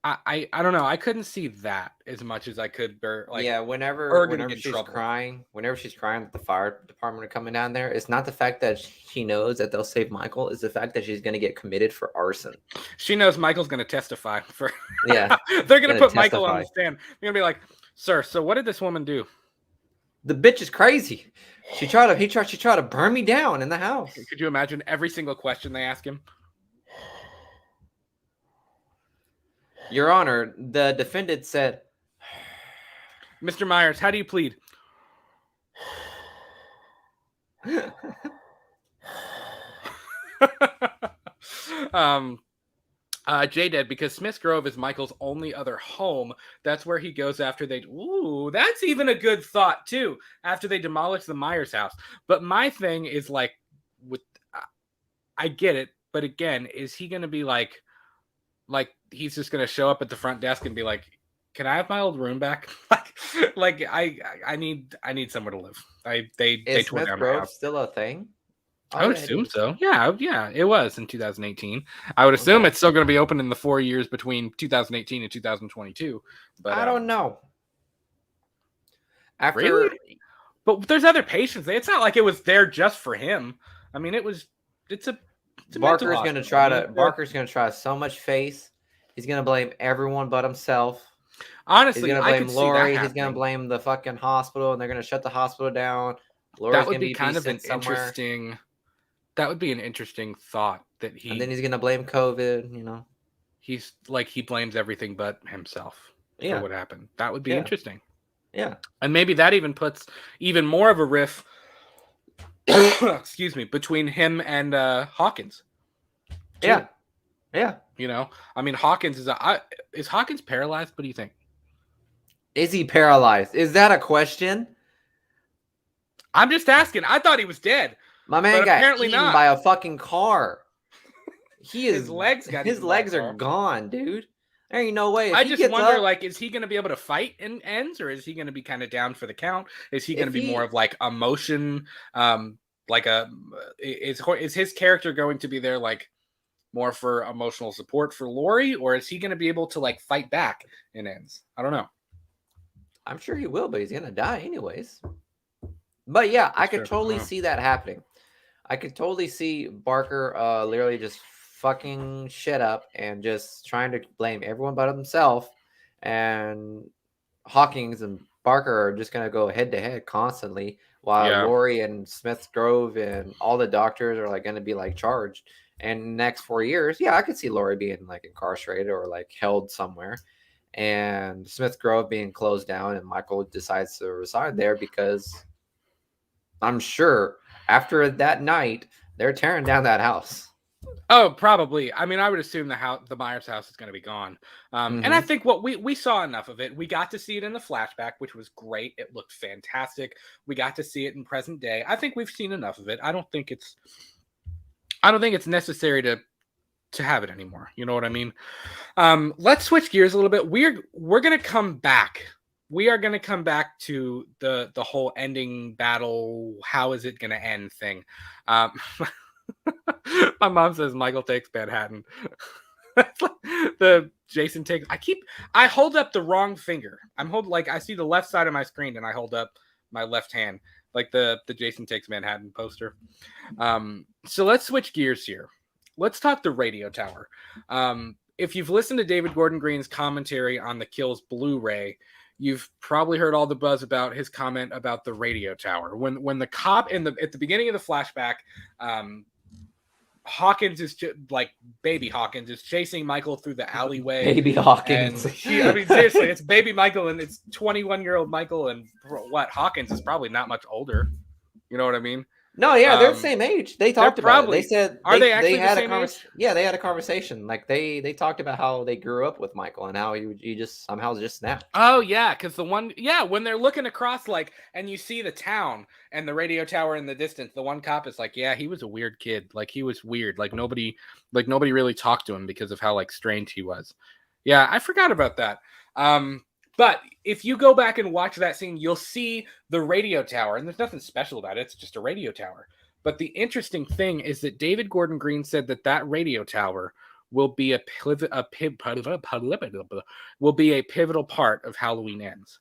I don't know. I couldn't see that as much as I could. Like Yeah, her getting whenever in she's trouble. crying, that the fire department are coming down there, it's not the fact that she knows that they'll save Michael, it's the fact that she's gonna get committed for arson. She knows Michael's going to testify for. Yeah, They're going to gonna put Michael on testify. the stand. They're going to be like, "Sir, so what did this woman do?" The bitch is crazy. She tried to burn me down in the house. Could you imagine every single question they ask him? Your Honor, the defendant said, Mr. Myers, how do you plead? um, J-Dead, because Smith's Grove is Michael's only other home. That's where he goes after they. Ooh, that's even a good thought too. After they demolish the Myers house, but my thing is like, with I get it, but again, is he going to be like he's just going to show up at the front desk and be like, "Can I have my old room back?" like I need somewhere to live. They is tore Smith down my Grove house. still a thing? I Oh would yeah, it assume is. so. Yeah, it was in 2018. I would assume Okay. it's still going to be open in the 4 years between 2018 and 2022. But I don't know. really, After but there's other patients. It's not like it was there just for him. I mean, it's a mental hospital. I mean, Barker's gonna try so much face. He's gonna blame everyone but himself. He's honestly, gonna I blame could see that Laurie. He's gonna happening. blame the fucking hospital, and they're gonna shut the hospital down. That Laurie's would gonna be be kind of an sent somewhere, interesting. That would be an interesting thought that and then he's gonna blame COVID. You know? he blames everything but himself for Yeah, what happened. That would be yeah, interesting. Yeah. And maybe that even puts even more of a riff, excuse me, between him and Hawkins, too. Yeah. Yeah. You know, I mean, Hawkins is Hawkins paralyzed? What do you think? Is he paralyzed? Is that a question? I'm just asking. I thought he was dead, My man but got apparently eaten not. by a fucking car. His legs got his eaten by a legs are car. gone, dude. There ain't no way. If I he just gets wonder, up, like, is he going to be able to fight in ends, or is he going to be kind of down for the count? Is he going to if be more he of like emotion, like a is his character going to be there like more for emotional support for Laurie, or is he going to be able to like fight back in ends? I don't know. I'm sure he will, but he's gonna die anyways. But yeah, I That's could true. I don't totally know. see that happening. I could totally see Barker literally just fucking shit up and just trying to blame everyone but himself. And Hawkins and Barker are just gonna go head to head constantly, while Yeah. Laurie and Smith Grove and all the doctors are like gonna be like charged. And in the next 4 years, yeah, I could see Laurie being like incarcerated or like held somewhere, and Smith Grove being closed down, and Michael decides to reside there because I'm sure after that night they're tearing down that house. Oh, probably. I mean, I would assume the Myers house is going to be gone. And I Mm-hmm. think what we saw enough of it. We got to see it in the flashback, which was great. It looked fantastic. We got to see it in present day. I think we've seen enough of it. I don't think it's necessary to have it anymore. You know what I mean? Let's switch gears a little bit. We're going to come back. We are going to come back to the whole ending battle. How is it going to end thing? My mom says Michael takes Manhattan. The Jason takes. I hold up the wrong finger. I see the left side of my screen and I hold up my left hand, like the Jason takes Manhattan poster. So let's switch gears here. Let's talk the radio tower. If you've listened to David Gordon Green's commentary on the Kills Blu-ray, you've probably heard all the buzz about his comment about the radio tower. When the cop at the beginning of the flashback, Hawkins is like baby Hawkins is chasing Michael through the alleyway. Baby Hawkins. And seriously, it's baby Michael and it's 21-year-old Michael, and what Hawkins is probably not much older. You know what I mean? No, yeah, they're the same age. They talked about it. They said they actually had the same age? Yeah, they had a conversation. Like they talked about how they grew up with Michael and how he just somehow just snapped. Oh yeah, because when they're looking across and you see the town and the radio tower in the distance, the one cop is like, yeah, he was a weird kid. Like he was weird. Like nobody really talked to him because of how strange he was. Yeah, I forgot about that. But if you go back and watch that scene, you'll see the radio tower, and there's nothing special about it. It's just a radio tower. But the interesting thing is that David Gordon Green said that radio tower will be a pivotal part of Halloween Ends.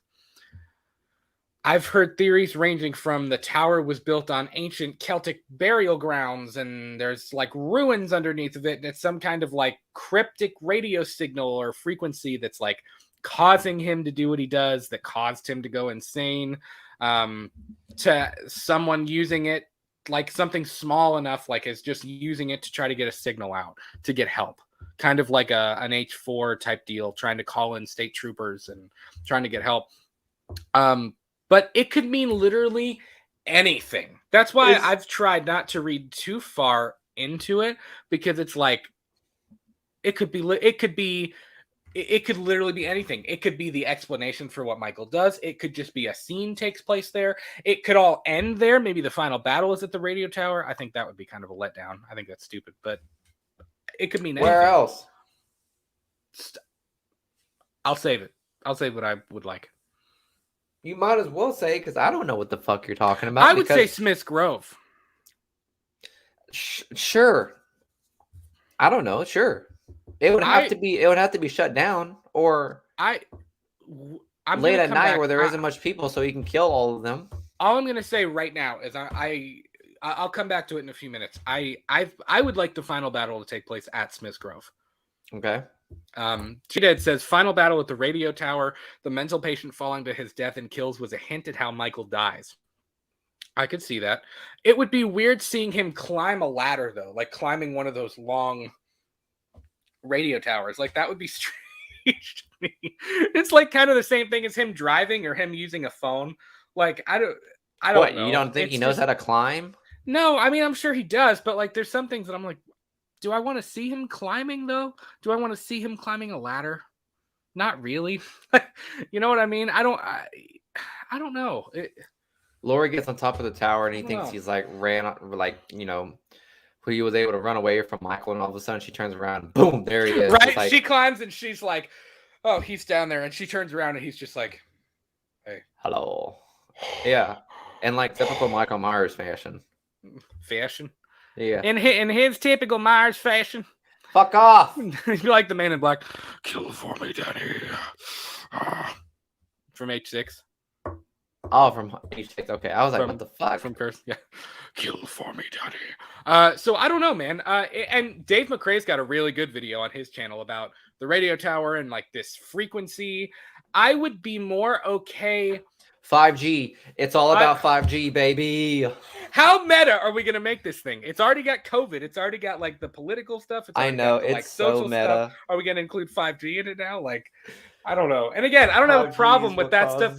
I've heard theories ranging from the tower was built on ancient Celtic burial grounds and there's ruins underneath of it, and it's some kind of cryptic radio signal or frequency that's causing him to do what he does, that caused him to go insane, to someone using it something small enough, is just using it to try to get a signal out to get help, kind of like an H4 type deal, trying to call in state troopers and trying to get help. But it could mean literally anything. That's why I've tried not to read too far into it, because it's it could literally be anything. It could be the explanation for what Michael does. It could just be a scene takes place there. It could all end there. Maybe the final battle is at the radio tower. I think that would be kind of a letdown. I think that's stupid, but it could mean anything. Where else? I'll save it. I'll save what I would like. You might as well say, because I don't know what the fuck you're talking about. I would say Smith's Grove. Sure. I don't know. Sure. It would have to be. It would have to be shut down, or I'm late at night where there isn't much people, so you can kill all of them. All I'm gonna say right now is I'll come back to it in a few minutes. I would like the final battle to take place at Smith's Grove. Okay. G-Dead says final battle at the radio tower. The mental patient falling to his death and kills was a hint at how Michael dies. I could see that. It would be weird seeing him climb a ladder though, climbing one of those long radio towers. That would be strange. me. It's like kind of the same thing as him driving or him using a phone. Like I don't What, know. you don't think he knows how to climb? No, I mean I'm sure he does, but like there's some things that I'm like, do I want to see him climbing though? Do I want to see him climbing a ladder? Not really. You know what I mean? I don't know. Laurie gets on top of the tower and I he don't thinks know. he's like he was able to run away from Michael, and all of a sudden she turns around, boom, there he is. Right? Just like, She climbs and she's like, oh, he's down there, and she turns around and he's just like, hey, hello. Yeah, and like typical Michael Myers fashion. Fashion. Yeah. In his typical Myers fashion. Fuck off. You like the Man in Black. Kill for me, Daddy. From H6. Oh, from H6. Okay, I was like, what the fuck? From Curse. Yeah. Kill for me, Daddy. So I don't know, man. And Dave McRae's got a really good video on his channel about the radio tower and like this frequency. I would be more okay. 5G. It's all about 5G, baby. How meta are we gonna make this thing? It's already got COVID. It's already got like the political stuff. I know, got the, it's so meta. Stuff. Are we gonna include 5G in it now? Like, I don't know. And again, I don't have a problem with that stuff.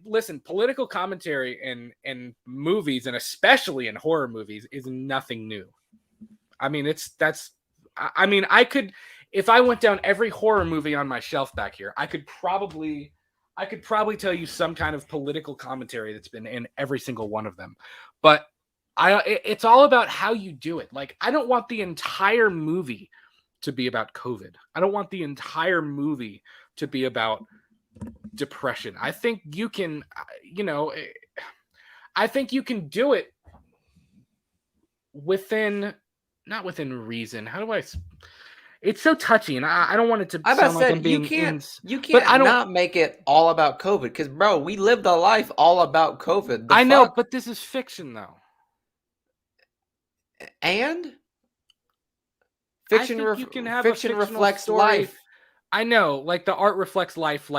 Listen, political commentary in movies, and especially in horror movies, is nothing new. I mean, I could, if I went down every horror movie on my shelf back here, I could probably tell you some kind of political commentary that's been in every single one of them. But it's all about how you do it. Like, I don't want the entire movie to be about COVID. I don't want the entire movie to be about depression. I think you can, I think you can do it not within reason. How do I? It's so touchy, and I don't want it to sound like I'm being. You can't not make it all about COVID, because bro, we lived a life all about COVID. I know, but this is fiction, though. And fiction reflects life. I know, like the art reflects life,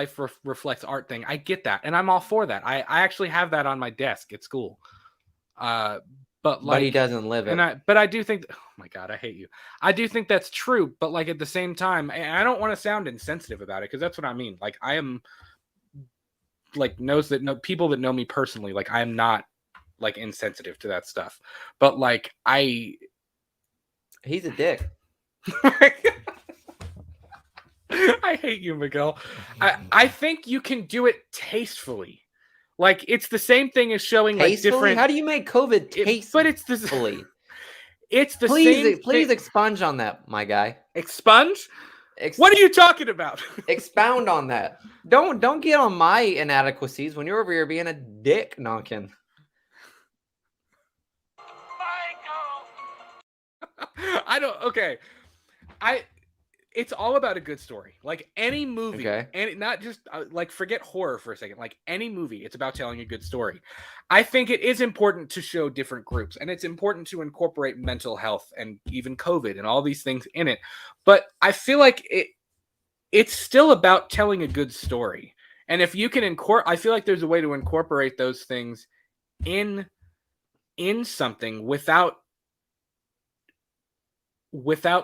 reflects art thing. I get that, and I'm all for that. I actually have that on my desk at school. But he doesn't live it. But I do think, oh my God, I hate you. I do think that's true, but like at the same time, and I don't want to sound insensitive about it, because that's what I mean. Like, I am like people that know me personally, like I am not like insensitive to that stuff. But like he's a dick. I hate you, Miguel. I think you can do it tastefully. Like, it's the same thing as showing like different. How do you make COVID tasteful? But it's the same. Please expunge on that, my guy. Expunge? What are you talking about? Expound on that. Don't get on my inadequacies when you're over here being a dick knocking. Okay. It's all about a good story. Like any movie, and not just like, forget horror for a second. Like any movie, it's about telling a good story. I think it is important to show different groups, and it's important to incorporate mental health and even COVID and all these things in it. But I feel like it's still about telling a good story. And if you can I feel like there's a way to incorporate those things in something without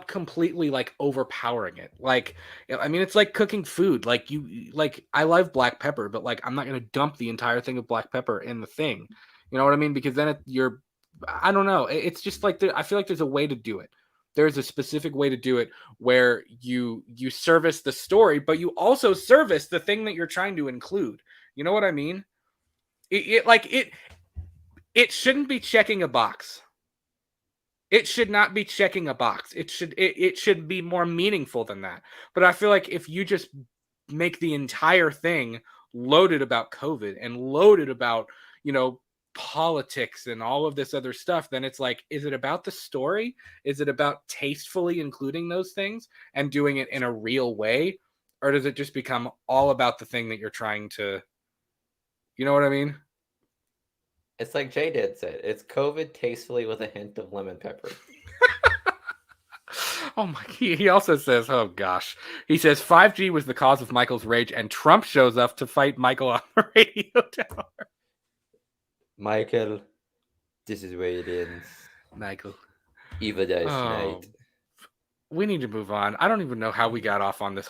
completely like overpowering it. Like, I mean, it's like cooking food. Like I love black pepper, but like I'm not going to dump the entire thing of black pepper in the thing. You know what I mean? Because then I don't know. It's just like, I feel like there's a way to do it. There's a specific way to do it where you service the story, but you also service the thing that you're trying to include. You know what I mean? It shouldn't be checking a box. It should not be checking a box. It should be more meaningful than that. But I feel like if you just make the entire thing loaded about COVID and loaded about, politics and all of this other stuff, then it's like, is it about the story? Is it about tastefully including those things and doing it in a real way? Or does it just become all about the thing that you're trying to, you know what I mean? It's like Jay did said, it's COVID tastefully with a hint of lemon pepper. Oh my! He also says, "Oh gosh," he says 5G was the cause of Michael's rage, and Trump shows up to fight Michael on the radio tower. Michael, this is where it ends. Michael, Evil dies tonight. we need to move on. I don't even know how we got off on this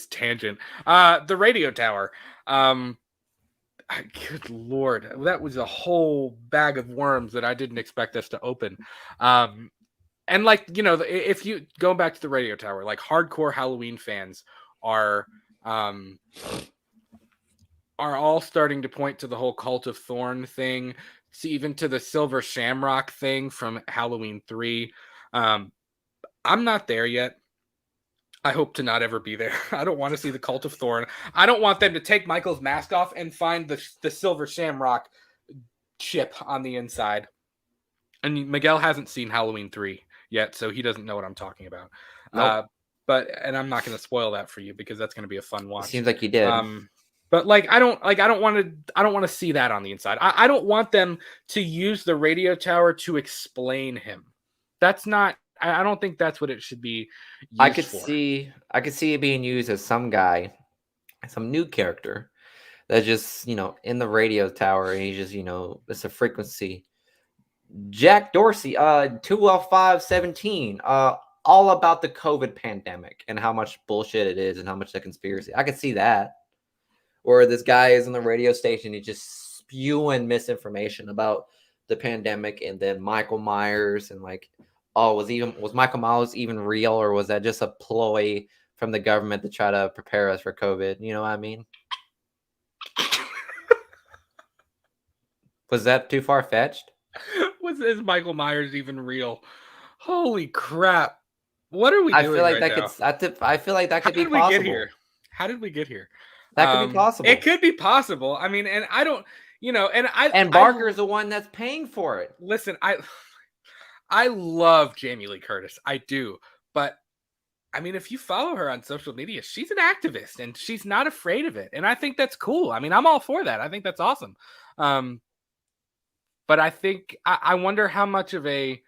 tangent. The radio tower. Good Lord, that was a whole bag of worms that I didn't expect us to open. And like, if you going back to the radio tower, like hardcore Halloween fans are all starting to point to the whole Cult of Thorn thing, even to the Silver Shamrock thing from Halloween 3. I'm not there yet. I hope to not ever be there. I don't want to see the Cult of Thorn. I don't want them to take Michael's mask off and find the Silver Shamrock chip on the inside. And Miguel hasn't seen Halloween 3 yet, so he doesn't know what I'm talking about. Nope. And I'm not going to spoil that for you because that's going to be a fun watch. It seems like you did. But like I don't want to see that on the inside. I don't want them to use the radio tower to explain him. That's not. I don't think that's what it should be used I could for. see it being used as some guy, some new character that's just in the radio tower, and he's just it's a frequency. Jack Dorsey, 20517, all about the COVID pandemic and how much bullshit it is and how much the conspiracy. I could see that. Or this guy is on the radio station, he's just spewing misinformation about the pandemic, and then Michael Myers and like, was Michael Myers even real, or was that just a ploy from the government to try to prepare us for COVID? You know what I mean? Was that too far fetched? Is Michael Myers even real? Holy crap! What are we doing? I feel like that could be possible. How did we get here? That could be possible. It could be possible. I mean, and I don't, and Barker's the one that's paying for it. Listen, I love Jamie Lee Curtis. I do. But I mean, if you follow her on social media, she's an activist and she's not afraid of it. And I think that's cool. I mean, I'm all for that. I think that's awesome. But I think I wonder how much of a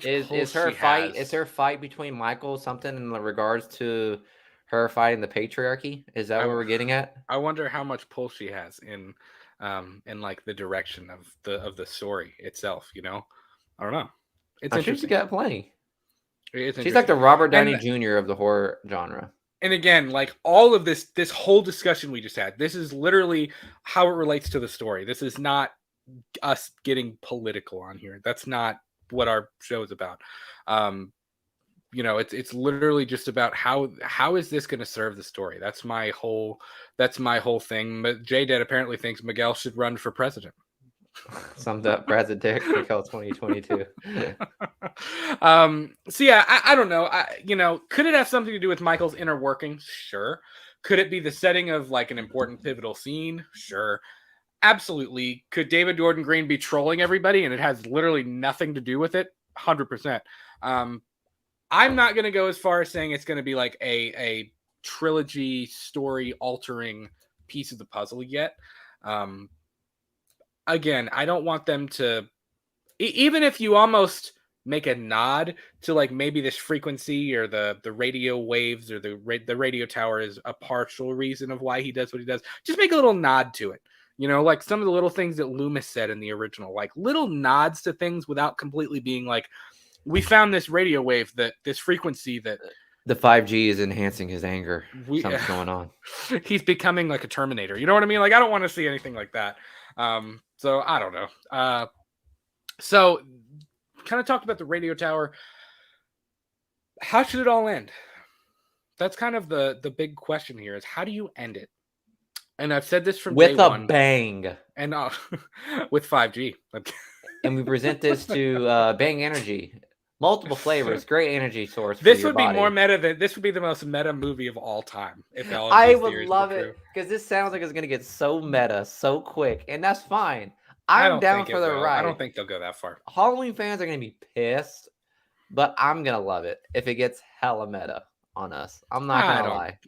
is her fight is her fight between Michael something in regards to her fighting the patriarchy? Is that what we're getting at? I wonder how much pull she has in like the direction of the story itself. I don't know. It's interesting. She's got plenty. She's like the Robert Downey Jr. of the horror genre. And again, like all of this whole discussion we just had, this is literally how it relates to the story. This is not us getting political on here. That's not what our show is about. It's literally just about how is this going to serve the story. That's my whole thing. But J-Dad apparently thinks Miguel should run for president. Summed up President Miguel 2022. So yeah, I don't know. Could it have something to do with Michael's inner workings? Sure. Could it be the setting of like an important pivotal scene? Sure. Absolutely. Could David Gordon Green be trolling everybody and it has literally nothing to do with it? 100%. I'm not going to go as far as saying it's going to be like a trilogy story altering piece of the puzzle yet. Again, I don't want them to, even if you almost make a nod to like maybe this frequency or the radio waves or the radio tower is a partial reason of why he does what he does. Just make a little nod to it. Like some of the little things that Loomis said in the original, like little nods to things without completely being like, we found this radio wave, this frequency that the 5G is enhancing his anger. Something's going on. He's becoming like a Terminator. You know what I mean? Like, I don't want to see anything like that. So I don't know. So kind of talked about the radio tower. How should it all end? That's kind of the big question here is how do you end it? And I've said this from with day a one, bang and with 5G. And we present this to Bang Energy, multiple flavors, great energy source. This would be more meta than this would be the most meta movie of all time. If I would love it because this sounds like it's gonna get so meta so quick, and that's fine. I'm down for the ride. I don't think they'll go that far. Halloween fans are gonna be pissed, but I'm gonna love it if it gets hella meta on us. I'm not gonna lie.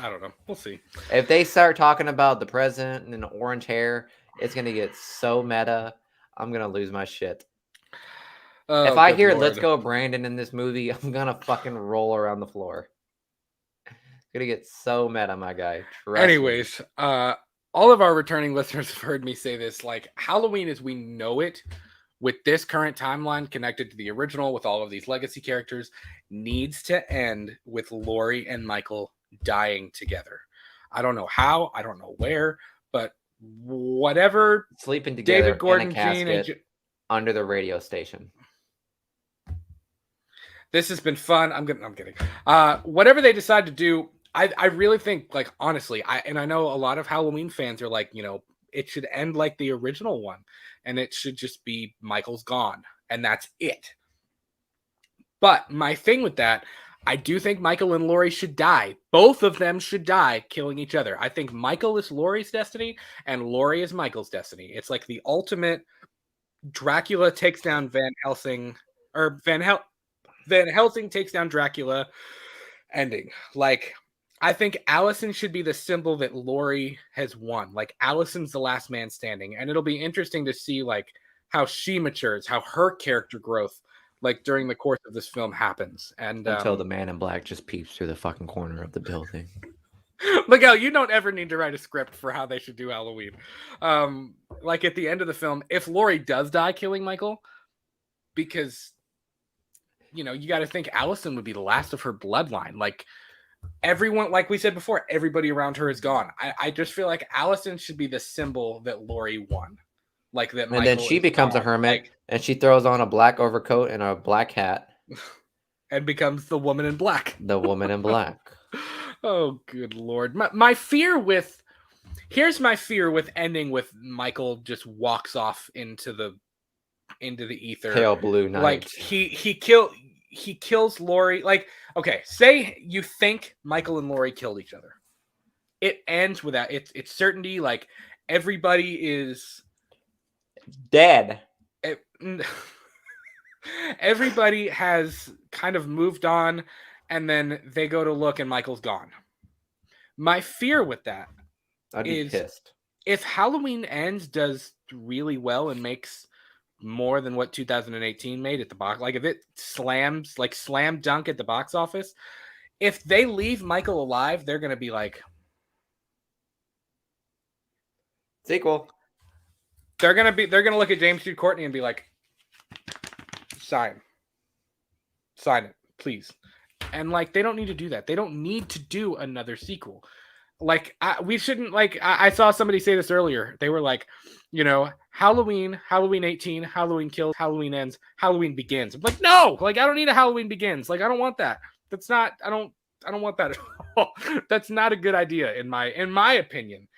I don't know. We'll see. If they start talking about the president and the orange hair, it's gonna get so meta. I'm gonna lose my shit. If I hear "Let's Go Brandon" in this movie, I'm gonna fucking roll around the floor. It's gonna get so meta, my guy. Anyways, all of our returning listeners have heard me say this. Like, Halloween as we know it with this current timeline connected to the original with all of these legacy characters needs to end with Laurie and Michael dying together. I don't know how, I don't know where, but whatever. Sleeping together David Gordon, in a Gene, and casket under the radio station. this has been fun. I'm kidding. Whatever they decide to do, I really think, like, honestly, I know a lot of Halloween fans are like, it should end like the original one, and it should just be Michael's gone, and that's it. But my thing with that, I do think Michael and Laurie should die. Both of them should die killing each other. I think Michael is Laurie's destiny, and Laurie is Michael's destiny. It's like the ultimate Dracula takes down Van Helsing, or Van Helsing takes down Dracula ending. Like, I think Allison should be the symbol that Laurie has won. Like, Allison's the last man standing, and it'll be interesting to see like how she matures, how her character growth, like, during the course of this film happens. And until the man in black just peeps through the fucking corner of the building. Miguel, you don't ever need to write a script for how they should do Halloween. Like, at the end of the film, if Laurie does die killing Michael, because you got to think Allison would be the last of her bloodline. Like, everyone, like we said before, everybody around her is gone. I just feel like Allison should be the symbol that Laurie won. Like, that. And then she becomes a hermit, and she throws on a black overcoat and a black hat. And becomes the woman in black. The woman in black. Oh, good Lord. My fear with... Here's my fear with ending with Michael just walks off into the ether. Pale blue night. Like, he kills Laurie. Like, okay, say you think Michael and Laurie killed each other. It ends with that. It's certainty. Like, everybody is dead. Everybody has kind of moved on, and then they go to look and Michael's gone. My fear with that I'd be pissed. If Halloween Ends does really well and makes more than what 2018 made at the box, like if it slams, like slam dunk at the box office, if they leave Michael alive, they're going to be like, sequel. They're going to look at James Jude Courtney and be like, sign it, please. And like, they don't need to do that. They don't need to do another sequel. Like, we shouldn't, like, I saw somebody say this earlier. They were like, Halloween 18, Halloween Kills, Halloween Ends, Halloween Begins. I'm like, no, like, I don't need a Halloween Begins. Like, I don't want that. That's not, I don't want that at all. That's not a good idea in my opinion.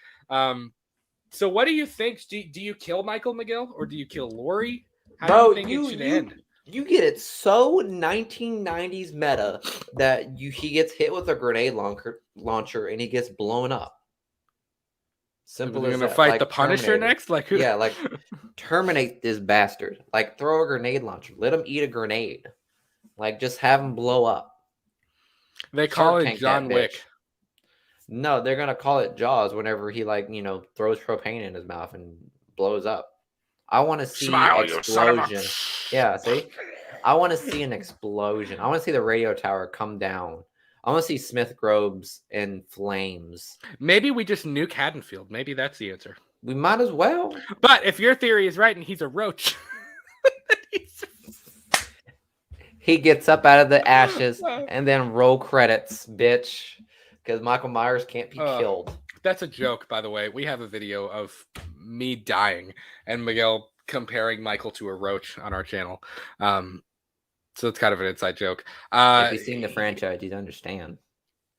So what do you think? Do you kill Michael, Miguel, or do you kill Laurie? How do you think it should end? You get it so 1990s meta that he gets hit with a grenade launcher and he gets blown up. Simple as that. Gonna fight like the Punisher next? Like, yeah, like terminate this bastard. Like, throw a grenade launcher. Let him eat a grenade. Like, just have him blow up. They call it John Wick. No, they're gonna call it Jaws whenever he throws propane in his mouth and blows up. I want to see explosion. Yeah, see? I want to see an explosion. I want to see the radio tower come down. I want to see Smith Groves in flames. Maybe we just nuke Haddonfield. Maybe that's the answer. We might as well. But if your theory is right and he's a roach, he gets up out of the ashes and then roll credits, bitch. Because Michael Myers can't be killed. That's a joke, by the way. We have a video of me dying and Miguel comparing Michael to a roach on our channel. So it's kind of an inside joke. If you've seen the franchise, you'd understand.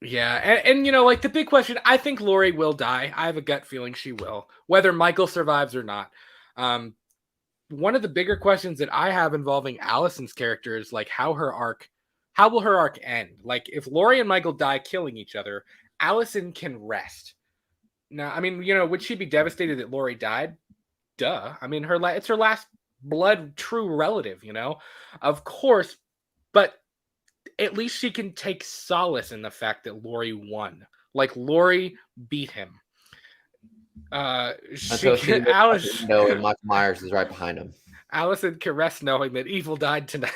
Yeah, and like, the big question, I think Laurie will die. I have a gut feeling she will, whether Michael survives or not. One of the bigger questions that I have involving Allison's character is like, how will her arc end? Like, if Laurie and Michael die killing each other, Allison can rest. Now, I mean, would she be devastated that Laurie died? Duh. I mean, it's her last blood true relative, Of course, but at least she can take solace in the fact that Laurie won. Like, Laurie beat him. Allison, and Michael Myers is right behind him. Allison can rest knowing that evil died tonight.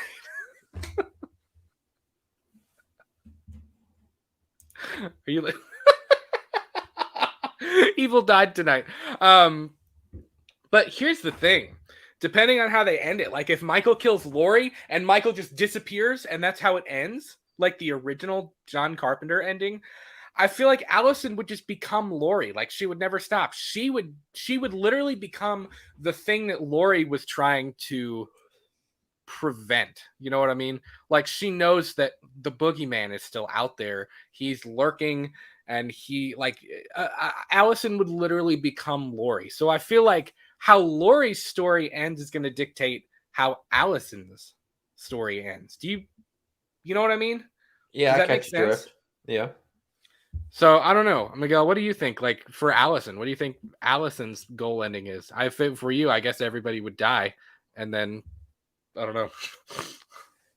Are you like... Evil died tonight. But here's the thing. depending on how they end it. Like if Michael kills Laurie and Michael just disappears and that's how it ends, like the original John Carpenter ending, I feel like Allison would just become Laurie. Like she would never stop. She would literally become the thing that Laurie was trying to prevent. You know what I mean? Like she knows that the boogeyman is still out there. He's lurking, and Allison would literally become Laurie. So I feel like how Laurie's story ends is going to dictate how Allison's story ends. Do you know what I mean? Yeah, Does I that make catch your sense? drift. Yeah. So I don't know, Miguel. What do you think? Like for Allison, what do you think Allison's goal ending is? For you, I guess everybody would die, and then I don't know.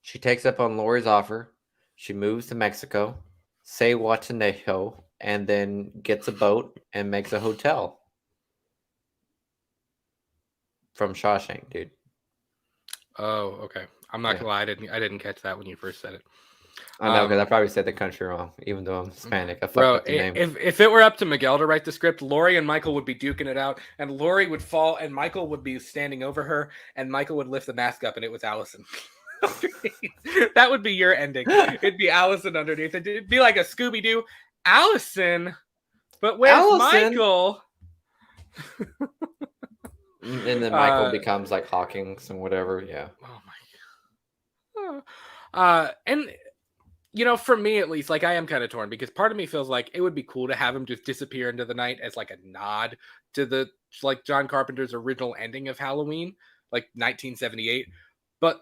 She takes up on Laurie's offer. She moves to Mexico, say Guatanejo, and then gets a boat and makes a hotel from Shawshank, dude. Oh, okay. I'm not gonna lie, I didn't catch that when you first said it. I know, because I probably said the country wrong, even though I'm Hispanic. I fucked up the name. If it were up to Miguel to write the script, Laurie and Michael would be duking it out, and Laurie would fall, and Michael would be standing over her, and Michael would lift the mask up, and it was Allison. That would be your ending. It'd be Allison underneath. It'd be like a Scooby-Doo. Allison, but where's Allison? Michael? And then Michael becomes like Hawkins and whatever. Yeah. Oh my. And you know, for me at least, like I am kind of torn because part of me feels like it would be cool to have him just disappear into the night as like a nod to the like John Carpenter's original ending of Halloween, like 1978. But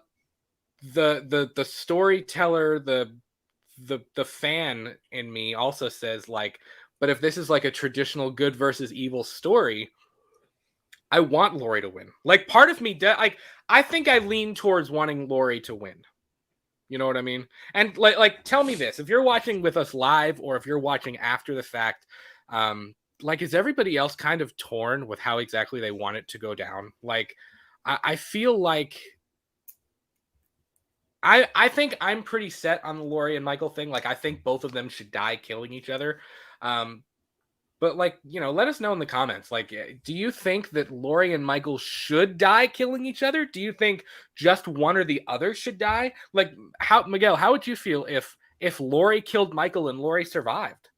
the storyteller, the fan in me also says like, but if this is like a traditional good versus evil story, I want Laurie to win. Like part of me, like I think I lean towards wanting Laurie to win. You know what I mean? And like, tell me this: if you're watching with us live, or if you're watching after the fact, like, is everybody else kind of torn with how exactly they want it to go down? Like, I feel like I think I'm pretty set on the Laurie and Michael thing. Like, I think both of them should die killing each other. But like, you know, let us know in the comments. Like, do you think that Laurie and Michael should die killing each other? Do you think just one or the other should die? Like, Miguel, how would you feel if Laurie killed Michael and Laurie survived?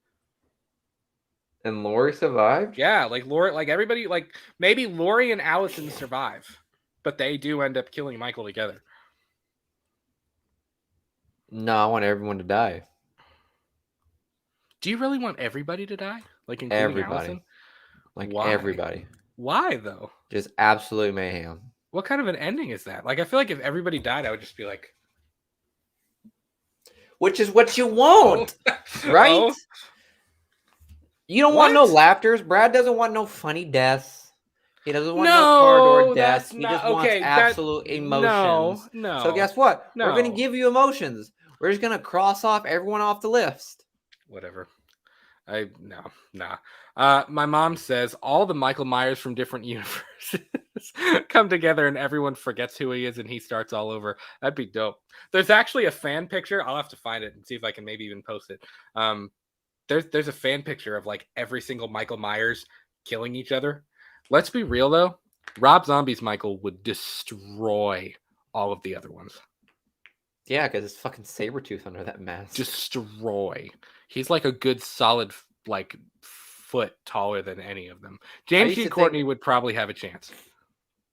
And Laurie survived? Yeah, like Laurie, like everybody, like maybe Laurie and Allison survive, but they do end up killing Michael together. No, I want everyone to die. Do you really want everybody to die? Like including Everybody. Allison? Like Why? everybody. Why though? Just absolute mayhem. What kind of an ending is that? Like I feel like if everybody died, I would just be like, which is what you want, right? Oh. You don't want no laughters. Brad doesn't want no funny deaths. He doesn't want no car door deaths. He just wants absolute emotions. No. So guess what? No. We're going to give you emotions. We're just going to cross off everyone off the list. Whatever. Nah. My mom says all the Michael Myers from different universes come together and everyone forgets who he is and he starts all over. That'd be dope. There's actually a fan picture. I'll have to find it and see if I can maybe even post it. There's a fan picture of like every single Michael Myers killing each other. Let's be real though. Rob Zombie's Michael would destroy all of the other ones. Yeah, because it's fucking Sabretooth under that mask. Destroy. He's like a good solid like foot taller than any of them. James G. Courtney would probably have a chance.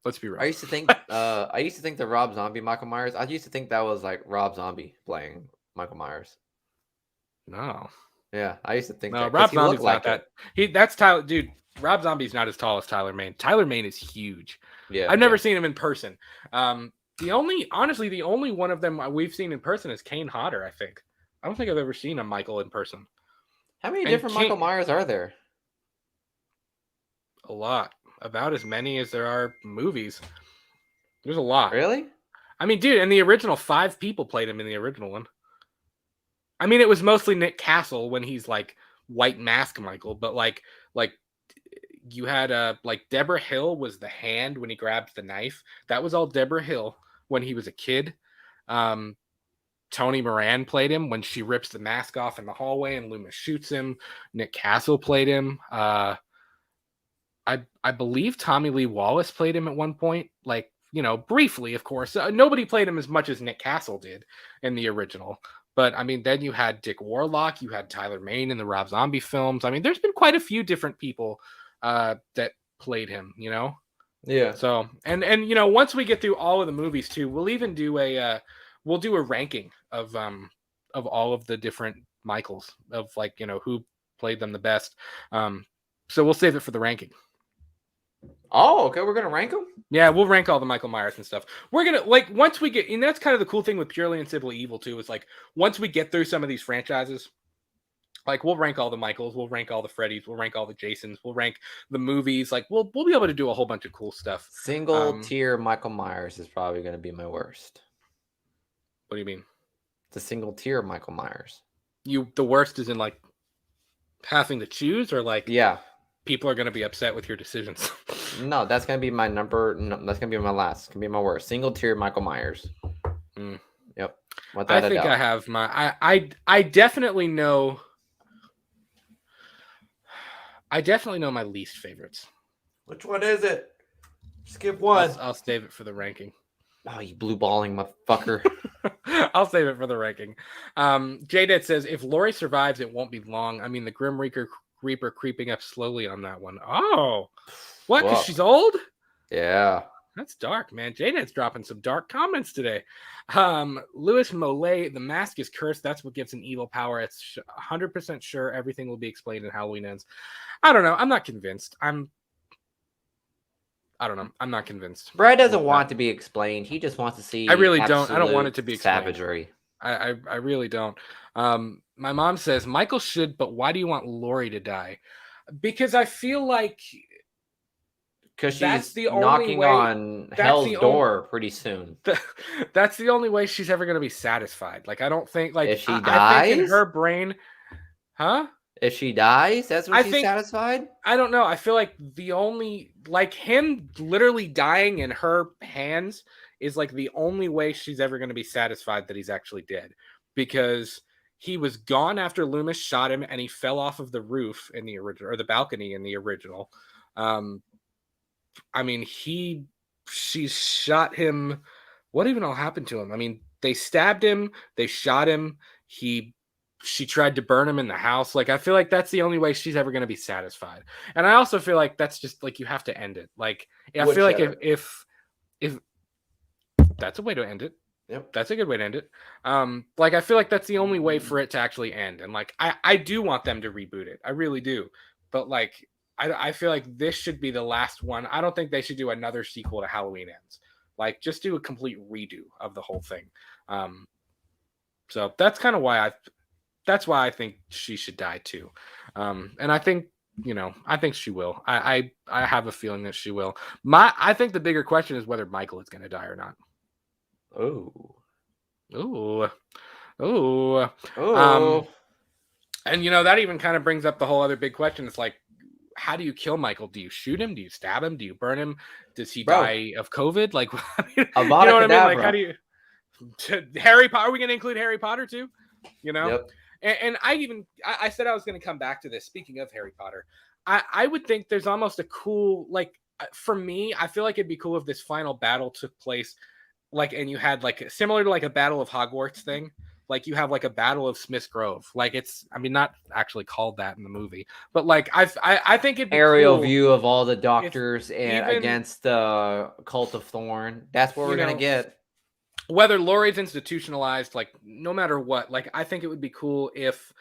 Let's be real. I used to think the Rob Zombie Michael Myers. I used to think that was like Rob Zombie playing Michael Myers. No. Yeah, I used to think no, Rob Zombie's not that. That's Tyler, dude. Rob Zombie's not as tall as Tyler Mane. Tyler Mane is huge. Yeah, I've never seen him in person. The only one of them we've seen in person is Kane Hodder. I think. I don't think I've ever seen a Michael in person. How many different Michael Myers are there? A lot. About as many as there are movies. There's a lot. Really? I mean, dude, in the original, 5 people played him in the original one. I mean, it was mostly Nick Castle when he's like white mask Michael, but like you had like Deborah Hill was the hand when he grabbed the knife. That was all Deborah Hill when he was a kid. Tony Moran played him when she rips the mask off in the hallway and Loomis shoots him. Nick Castle played him. I believe Tommy Lee Wallace played him at one point, like briefly, of course. Nobody played him as much as Nick Castle did in the original. But I mean, then you had Dick Warlock, you had Tyler Mane in the Rob Zombie films. I mean, there's been quite a few different people that played him, Yeah. So, and once we get through all of the movies too, we'll even do a ranking of all of the different Michaels, of like, who played them the best. So we'll save it for the ranking. Oh, okay. We're gonna rank them. Yeah, we'll rank all the Michael Myers and stuff. We're gonna, like, once we get, and that's kind of the cool thing with Purely and Simply Evil too, is like once we get through some of these franchises, like we'll rank all the Michaels, we'll rank all the Freddys, we'll rank all the Jasons, we'll rank the movies. Like we'll be able to do a whole bunch of cool stuff. Single tier Michael Myers is probably gonna be my worst. What do you mean? The single tier Michael Myers. The worst is in like having to choose, or like people are gonna be upset with your decisions. No, that's gonna be my number. No, that's gonna be my last. It's gonna be my worst. Single tier Michael Myers. Yep. I think I have my. I definitely know. I definitely know my least favorites. Which one is it? Skip one. I'll save it for the ranking. Oh, you blue balling motherfucker. I'll save it for the ranking. J-Dad says, if Laurie survives, it won't be long. I mean, the Grim Reaper creeping up slowly on that one. Oh, what? Because she's old? Yeah. That's dark, man. J-Dad's dropping some dark comments today. Louis Mollet, the mask is cursed. That's what gives an evil power. It's 100% sure everything will be explained in Halloween Ends. I don't know. I'm not convinced. I don't know. I'm not convinced. Brad doesn't want to be explained. He just wants to see. I really don't. I don't want it to be explained. Savagery. I really don't. My mom says Michael should, but why do you want Laurie to die? Because I feel like she's knocking on hell's door pretty soon. That's the only way she's ever going to be satisfied. Like I don't think like if she dies, I think in her brain, huh? If she dies, that's when she's satisfied? I don't know. I feel like the only, like him literally dying in her hands is like the only way she's ever going to be satisfied that he's actually dead. Because he was gone after Loomis shot him and he fell off of the roof in the original, or the balcony in the original. I mean, she shot him. What even all happened to him? I mean, they stabbed him, they shot him, she tried to burn him in the house. Like, I feel like that's the only way she's ever going to be satisfied. And I also feel like that's just like, you have to end it. Like, I feel like if that's a way to end it. Yep. That's a good way to end it. Like, I feel like that's the only way for it to actually end. And like, I do want them to reboot it. I really do. But like, I feel like this should be the last one. I don't think they should do another sequel to Halloween Ends. Like, just do a complete redo of the whole thing. So that's kind of why I think she should die too. And I think, I think she will. I have a feeling that she will. I think the bigger question is whether Michael is going to die or not. Ooh. And that even kind of brings up the whole other big question. It's like, how do you kill Michael? Do you shoot him? Do you stab him? Do you burn him? Does he die of COVID? Like, you know what I mean? Like, how do you? Harry Potter? Are we going to include Harry Potter too? Yep. And I said I was going to come back to this. Speaking of Harry Potter, I would think there's almost a cool, like, for me, I feel like it'd be cool if this final battle took place, like, and you had like similar to like a Battle of Hogwarts thing. Like you have like a Battle of Smith's Grove. Like not actually called that in the movie, but like I think it'd be aerial cool view of all the doctors against the Cult of Thorn. That's what we're going to get. Whether Laurie's institutionalized, like no matter what, like I think it would be cool if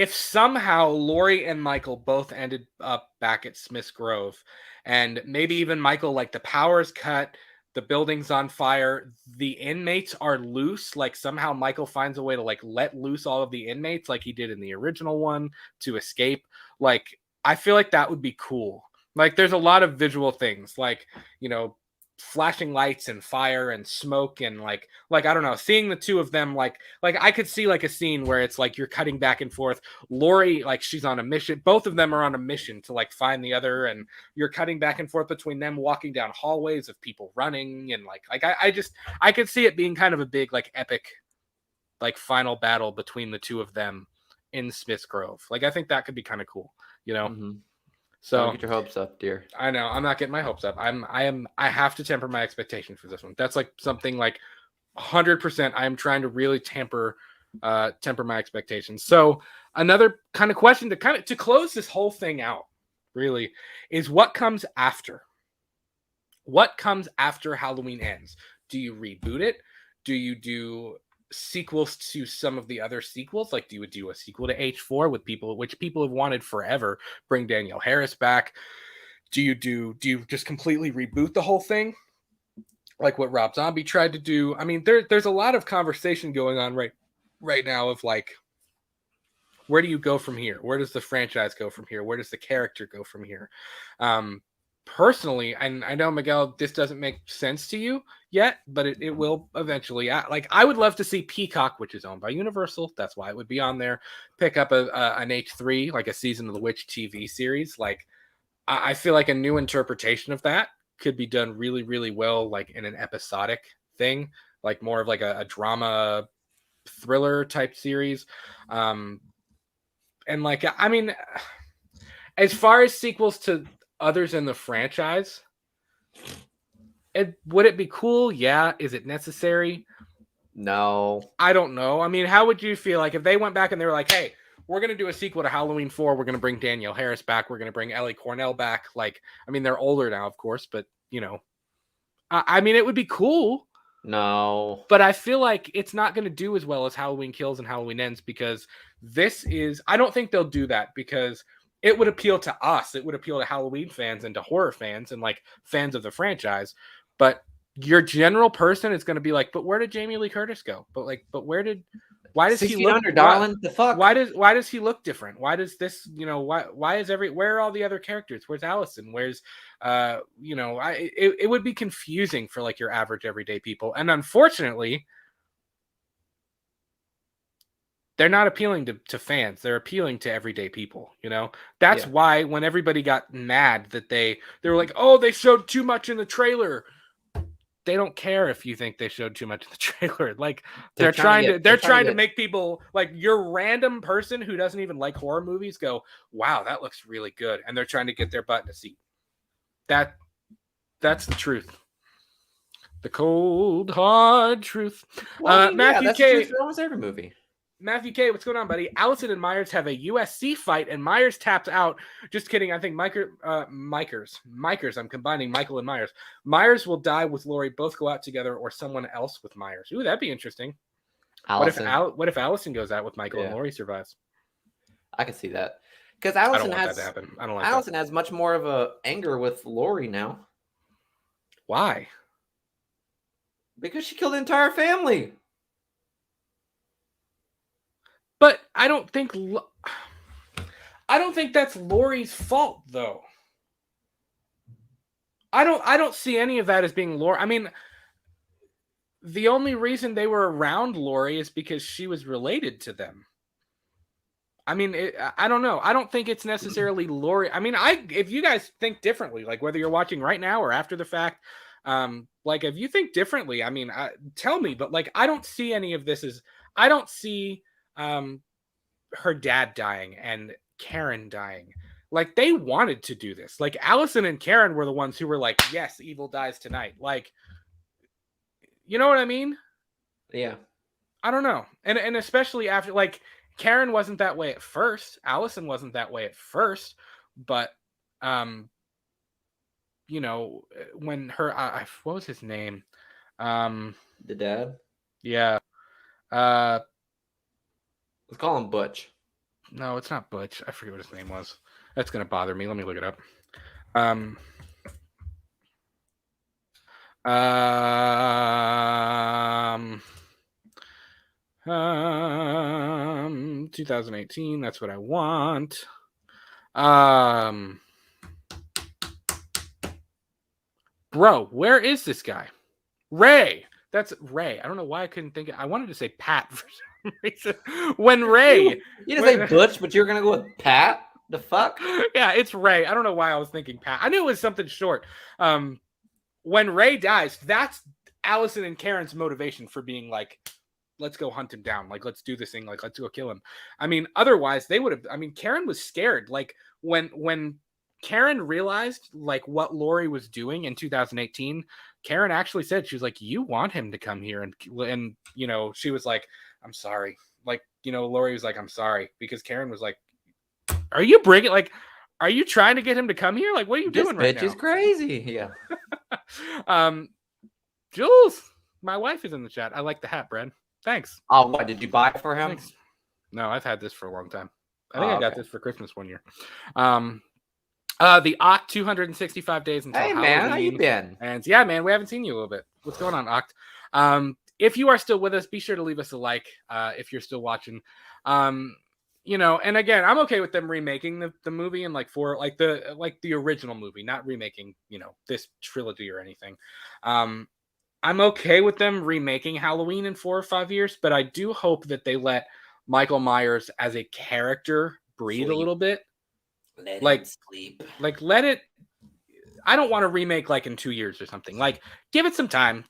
somehow Laurie and Michael both ended up back at Smith's Grove, and maybe even Michael, like the power's cut, the building's on fire, the inmates are loose, like somehow Michael finds a way to like let loose all of the inmates like he did in the original one to escape. Like I feel like that would be cool. Like there's a lot of visual things, like, flashing lights and fire and smoke and like I don't know, seeing the two of them, like I could see like a scene where it's like you're cutting back and forth. Laurie, like she's on a mission, both of them are on a mission to like find the other, and you're cutting back and forth between them walking down hallways of people running, and like I could see it being kind of a big like epic like final battle between the two of them in Smith's Grove. Like I think that could be kind of cool, Mm-hmm. So don't get your hopes up, dear. I know I'm not getting my hopes up. I have to temper my expectation for this one. That's like something like 100%. I am trying to really temper my expectations. So another kind of question to close this whole thing out really is what comes after? What comes after Halloween Ends? Do you reboot it? Do you do sequels to some of the other sequels? Like, do you do a sequel to H4 with people, which people have wanted forever? Bring Danielle Harris back. Do you just completely reboot the whole thing, like what Rob Zombie tried to do? I mean, there's a lot of conversation going on right now of like, where do you go from here? Where does the franchise go from here? Where does the character go from here? Personally, and I know, Miguel, this doesn't make sense to you yet, but it will eventually. Like, I would love to see Peacock, which is owned by Universal, that's why it would be on there, pick up an H3, like a Season of the Witch TV series. Like, I feel like a new interpretation of that could be done really, really well, like in an episodic thing, like more of like a drama thriller type series. And like, I mean, as far as sequels to others in the franchise, would it be cool? Yeah. Is it necessary? No. I don't know. I mean, how would you feel like if they went back and they were like, hey, we're going to do a sequel to Halloween 4. We're going to bring Danielle Harris back. We're going to bring Ellie Cornell back. Like, I mean, they're older now, of course, but you know, I mean, it would be cool. No. But I feel like it's not going to do as well as Halloween Kills and Halloween Ends, because I don't think they'll do that, because it would appeal to us. It would appeal to Halloween fans and to horror fans and like fans of the franchise. But your general person is going to be like, but where did Jamie Lee Curtis go? But why does he look, darling? The fuck? why does he look different? Why does this, where are all the other characters? Where's Allison? Where's, it would be confusing for like your average everyday people. And unfortunately, they're not appealing to fans. They're appealing to everyday people. That's why when everybody got mad that they were like, oh, they showed too much in the trailer. They don't care if you think they showed too much in the trailer. Like, they're trying to make people, like, your random person who doesn't even like horror movies go, wow, that looks really good. And they're trying to get their butt in a seat. That's the truth. The cold, hard truth. Well, Matthew that's K. the truth for almost every movie. Matthew K., what's going on, buddy? Allison and Myers have a USC fight, and Myers taps out. Just kidding. I think Mykers. I'm combining Michael and Myers. Myers will die with Laurie. Both go out together, or someone else with Myers. Ooh, that'd be interesting. Allison. What if Allison goes out with Michael and Laurie survives? I can see that. Because Allison that to happen. I don't like Allison has much more of a anger with Laurie now. Why? Because she killed the entire family. But I don't think that's Laurie's fault, though. I don't see any of that as being Laurie. I mean, the only reason they were around Laurie is because she was related to them. I mean, I don't know. I don't think it's necessarily Laurie. I mean, if you guys think differently, like whether you're watching right now or after the fact, like if you think differently, I mean, tell me. But like, I don't see any of this I don't see her dad dying and Karen dying. Like, they wanted to do this. Like, Allison and Karen were the ones who were like, yes, evil dies tonight. Like, you know what I mean? Yeah. I don't know. And especially after, like, Karen wasn't that way at first. Allison wasn't that way at first. But, when her, what was his name? The dad? Yeah. Let's call him Butch. No, it's not Butch. I forget what his name was. That's going to bother me. Let me look it up. 2018. That's what I want. Bro, where is this guy? Ray. That's Ray. I don't know why I couldn't think I wanted to say Pat for some reason. When Ray. You didn't say Butch, but you're going to go with Pat? The fuck? Yeah, it's Ray. I don't know why I was thinking Pat. I knew it was something short. When Ray dies, that's Allison and Karen's motivation for being like, let's go hunt him down. Like, let's do this thing. Like, let's go kill him. I mean, otherwise they would have, Karen was scared. Like when Karen realized like what Laurie was doing in 2018. Karen actually said, she was like, you want him to come here. And, you know, she was like, I'm sorry. Like, you know, Laurie was like, I'm sorry, because Karen was like, are you trying to get him to come here? Like, what are you doing right now? This bitch is crazy. Yeah. Jules, my wife is in the chat. I like the hat, Brad. Thanks. Oh, what did you buy it for him? Thanks. No, I've had this for a long time. I think I got this for Christmas one year. The Oct 265 days until Halloween. Hey man, how you been? And yeah, man, we haven't seen you a little bit. What's going on, Oct? If you are still with us, be sure to leave us a like. If you're still watching, you know, and again, I'm okay with them remaking the movie and like the original movie, not remaking, you know, this trilogy or anything. I'm okay with them remaking Halloween in 4 or 5 years, but I do hope that they let Michael Myers as a character breathe a little bit. Let him sleep. Like let it. I don't want to remake like in 2 years or something. Like give it some time.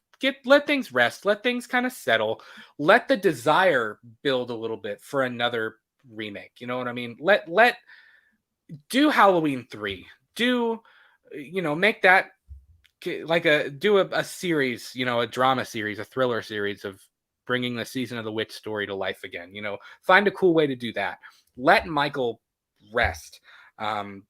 Let things rest. Let things kind of settle. Let the desire build a little bit for another remake. You know what I mean? Do Halloween 3. Do, you know, make that like do a series, you know, a drama series, a thriller series of bringing the Season of the Witch story to life again. You know, find a cool way to do that. Let Michael rest, and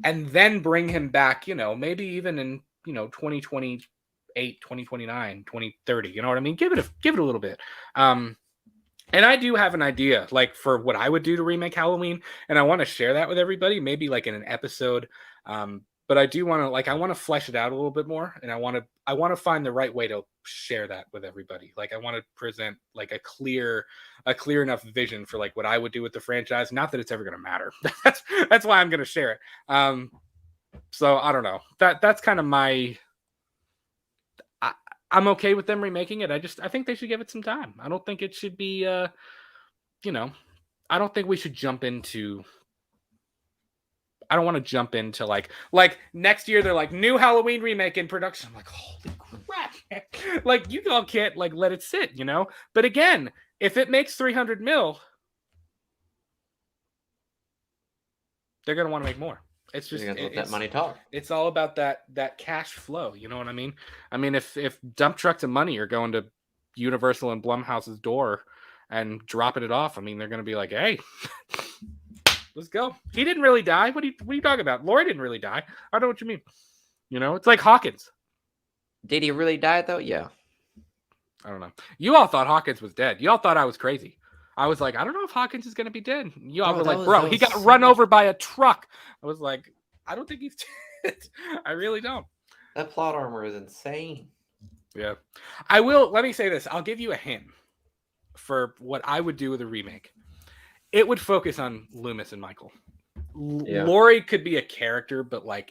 then bring him back, you know, maybe even in, you know, 2028, 2029, 2030. You know what I mean? Give it a little bit. And I do have an idea, like, for what I would do to remake Halloween, and I want to share that with everybody, maybe like in an episode. But I do want to, I want to flesh it out a little bit more, and I want to find the right way to share that with everybody. Like, I want to present like a clear enough vision for like what I would do with the franchise. Not that it's ever going to matter. That's why I'm going to share it. So I don't know. That's kind of my. I'm okay with them remaking it. I think they should give it some time. I don't think it should be, you know, I don't think we should jump into. I don't want to jump into like next year they're like new Halloween remake in production. I'm like, holy crap! Like you all can't like let it sit, you know. But again, if it makes 300 mil, they're gonna want to make more. It's just let that money talk. It's all about that cash flow. You know what I mean? I mean, if dump trucks of money are going to Universal and Blumhouse's door and dropping it off, I mean, they're gonna be like, hey. Let's go. He didn't really die. What are you talking about? Laurie didn't really die. I don't know what you mean. You know, it's like Hawkins. Did he really die though? Yeah. I don't know. You all thought Hawkins was dead. You all thought I was crazy. I was like, I don't know if Hawkins is going to be dead. You all were like, bro, he got run over by a truck. I was like, I don't think he's dead. I really don't. That plot armor is insane. Yeah. I will. Let me say this. I'll give you a hint for what I would do with a remake. It would focus on Loomis and Michael. Yeah. Laurie could be a character, but like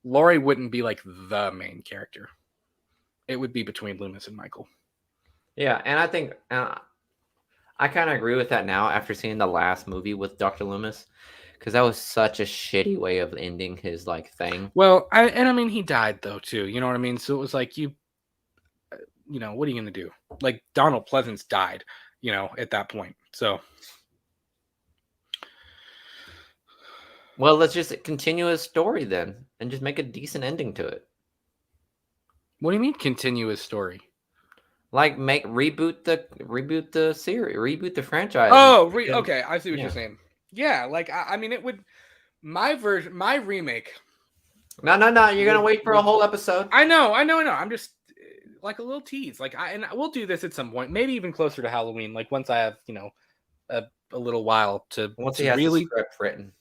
Laurie wouldn't be like the main character. It would be between Loomis and Michael. Yeah, and I think I kind of agree with that now after seeing the last movie with Dr. Loomis, because that was such a shitty way of ending his like thing. Well, I mean, he died though too. You know what I mean? So it was like you know, what are you gonna do? Like Donald Pleasance died, you know, at that point. So. Well, let's just continue his story then, and just make a decent ending to it. What do you mean, continue his story? Like, reboot the series, reboot the franchise. Oh, okay, I see what you're saying. Yeah, like I mean, it would my remake. No, you're gonna wait for a whole episode. I know. I'm just like a little tease. Like and we'll do this at some point, maybe even closer to Halloween. Like once I have, you know, a little while to once he has the script written.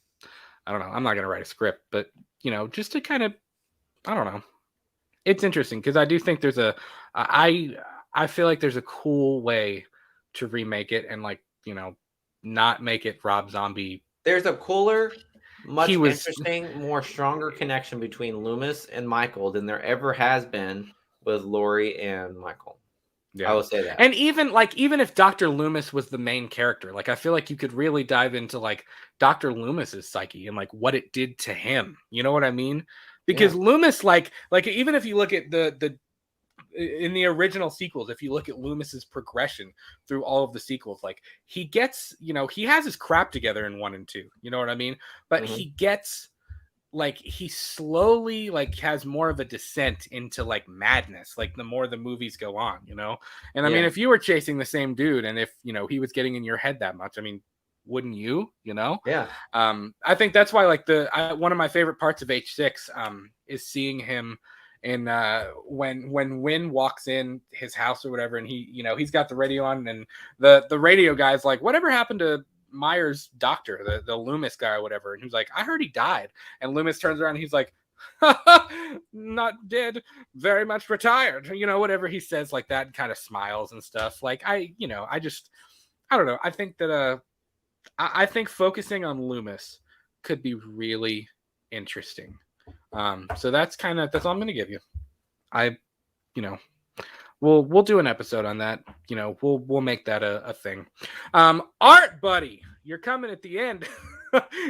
I don't know. I'm not going to write a script, but, you know, just to kind of, I don't know. It's interesting because I do think there's I feel like there's a cool way to remake it and like, you know, not make it Rob Zombie. There's a cooler, interesting, more stronger connection between Loomis and Michael than there ever has been with Laurie and Michael. Yeah, I will say that. And even if Dr. Loomis was the main character, like I feel like you could really dive into like Dr. Loomis's psyche and like what it did to him. You know what I mean? Because Loomis, like even if you look at the in the original sequels, if you look at Loomis's progression through all of the sequels, like he gets, you know, he has his crap together in 1 and 2. You know what I mean? But he gets like he slowly like has more of a descent into like madness, like the more the movies go on, you know. And I mean, Yeah. if you were chasing the same dude and if, you know, he was getting in your head that much, I mean, wouldn't you, you know? Yeah. I think that's why like one of my favorite parts of H6 is seeing him in when Win walks in his house or whatever, and he, you know, he's got the radio on, and the radio guy's like, whatever happened to Myers' doctor, the Loomis guy or whatever, and he's like, I heard he died. And Loomis turns around and he's like, not dead, very much retired, you know, whatever he says like that, and kind of smiles and stuff. Like you know, I don't know, I think that I think focusing on Loomis could be really interesting. So that's all I'm gonna give you. You know, we'll do an episode on that. You know, we'll make that a thing. Art buddy, you're coming at the end.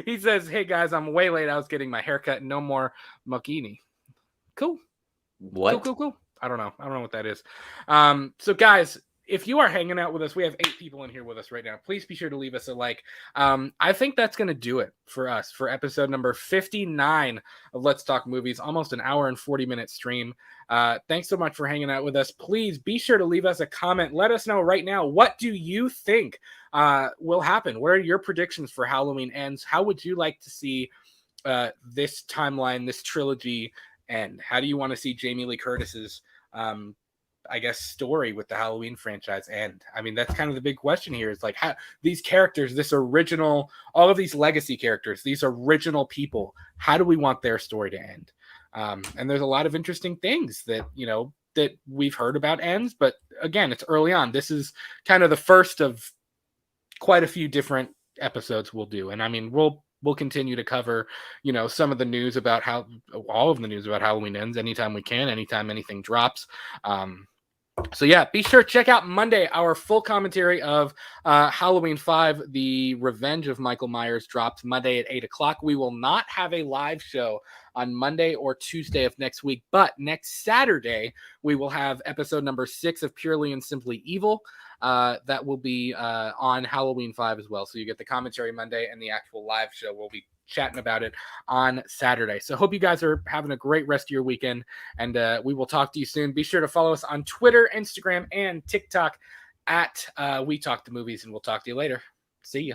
He says, "Hey guys, I'm way late. I was getting my haircut. No more Makini." Cool. What? Cool. I don't know what that is. So guys, if you are hanging out with us, we have 8 people in here with us right now. Please be sure to leave us a like. I think that's going to do it for us for episode number 59 of Let's Talk Movies, almost an hour and 40-minute stream. Thanks so much for hanging out with us. Please be sure to leave us a comment. Let us know right now, what do you think will happen? What are your predictions for Halloween Ends? How would you like to see this timeline, this trilogy end? How do you want to see Jamie Lee Curtis's I guess story with the Halloween franchise end? I mean, that's kind of the big question here, is like, how these characters, this original, all of these legacy characters, these original people, how do we want their story to end? And there's a lot of interesting things that, you know, that we've heard about ends, but again, it's early on. This is kind of the first of quite a few different episodes we'll do. And I mean, we'll continue to cover, you know, some of the news about all of the news about Halloween Ends anytime we can, anytime anything drops. So yeah, be sure to check out Monday. Our full commentary of Halloween 5, The Revenge of Michael Myers, drops Monday at 8 o'clock. We will not have a live show on Monday or Tuesday of next week, but next Saturday, we will have episode number 6 of Purely and Simply Evil. That will be on Halloween 5 as well. So you get the commentary Monday and the actual live show. We'll be chatting about it on Saturday. So hope you guys are having a great rest of your weekend, and we will talk to you soon. Be sure to follow us on Twitter, Instagram, and TikTok at We Talk the Movies, and we'll talk to you later. See ya.